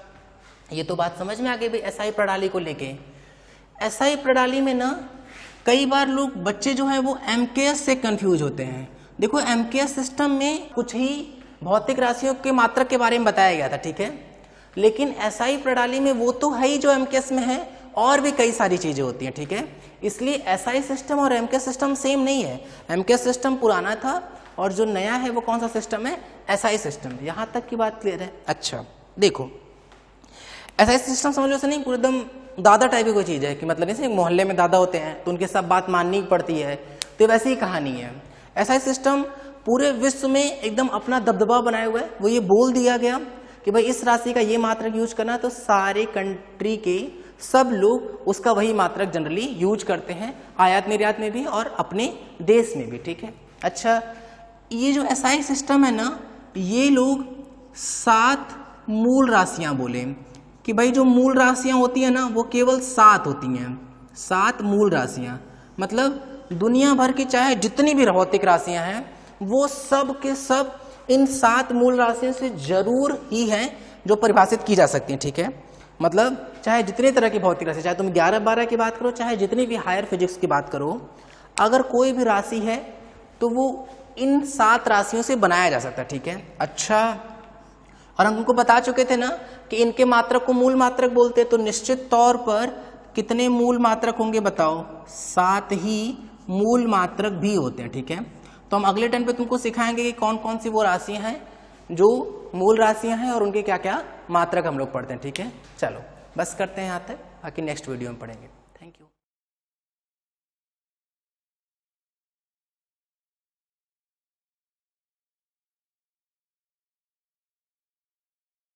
ये तो बात समझ में आ गई भाई एसआई प्रणाली को लेके। एसआई प्रणाली में ना कई बार लोग बच्चे जो है वो एमकेएस से कंफ्यूज होते हैं। देखो, एमकेएस सिस्टम में कुछ ही भौतिक राशियों के मात्रक के बारे में बताया गया था। ठीक है, लेकिन एसआई प्रणाली में वो तो है ही जो एमकेएस में है, और भी कई सारी चीजें होती हैं। ठीक है, इसलिए एसआई सिस्टम और एमकेएस सिस्टम सेम नहीं है। एमकेएस सिस्टम पुराना था और जो नया है वो कौन सा सिस्टम है? SI system. यहां तक की बात क्लियर है? अच्छा देखो, एसआई सिस्टम समझ लो से नहीं, पूरा एकदम दादा टाइप की कोई चीज है कि मतलब जैसे मोहल्ले में दादा होते हैं तो उनके सब बात माननी पड़ती है, तो वैसी ही कहानी है। एसआई सिस्टम पूरे विश्व में एकदम अपना दबदबा बनाए हुआ है। वो ये बोल दिया गया कि भाई इस राशि का ये मात्रक यूज करना, तो सारे कंट्री के सब लोग उसका वही मात्रक जनरली यूज करते हैं, आयात निर्यात में भी और अपने देश में भी। ठीक है, अच्छा ये जो एसआई सिस्टम है ना, ये लोग 7 मूल राशियां बोले कि भाई जो मूल राशियां होती है ना वो केवल 7 होती हैं। 7 मूल राशियां मतलब दुनिया भर की चाहे जितनी भी भौतिक राशियां हैं वो सब के सब इन 7 मूल राशियों से जरूर ही हैं जो परिभाषित की जा सकती हैं। ठीक है, मतलब चाहे जितने तरह की भौतिक राशि, चाहे तुम 11-12 की बात करो, चाहे जितनी भी हायर फिजिक्स की बात करो, अगर कोई भी राशि है तो वो इन 7 राशियों से बनाया जा सकता है। ठीक है, अच्छा और हम उनको बता चुके थे ना कि इनके मात्रक को मूल मात्रक बोलते हैं, तो निश्चित तौर पर कितने मूल मात्रक होंगे बताओ? 7 ही मूल मात्रक भी होते हैं। ठीक है, तो हम अगले टाइम पे तुमको सिखाएंगे कि कौन कौन सी वो राशियां हैं जो मूल राशियां हैं और उनके क्या क्या मात्रक हम लोग पढ़ते हैं। ठीक है, चलो बस करते हैं यहाँ तक, बाकी नेक्स्ट वीडियो में पढ़ेंगे।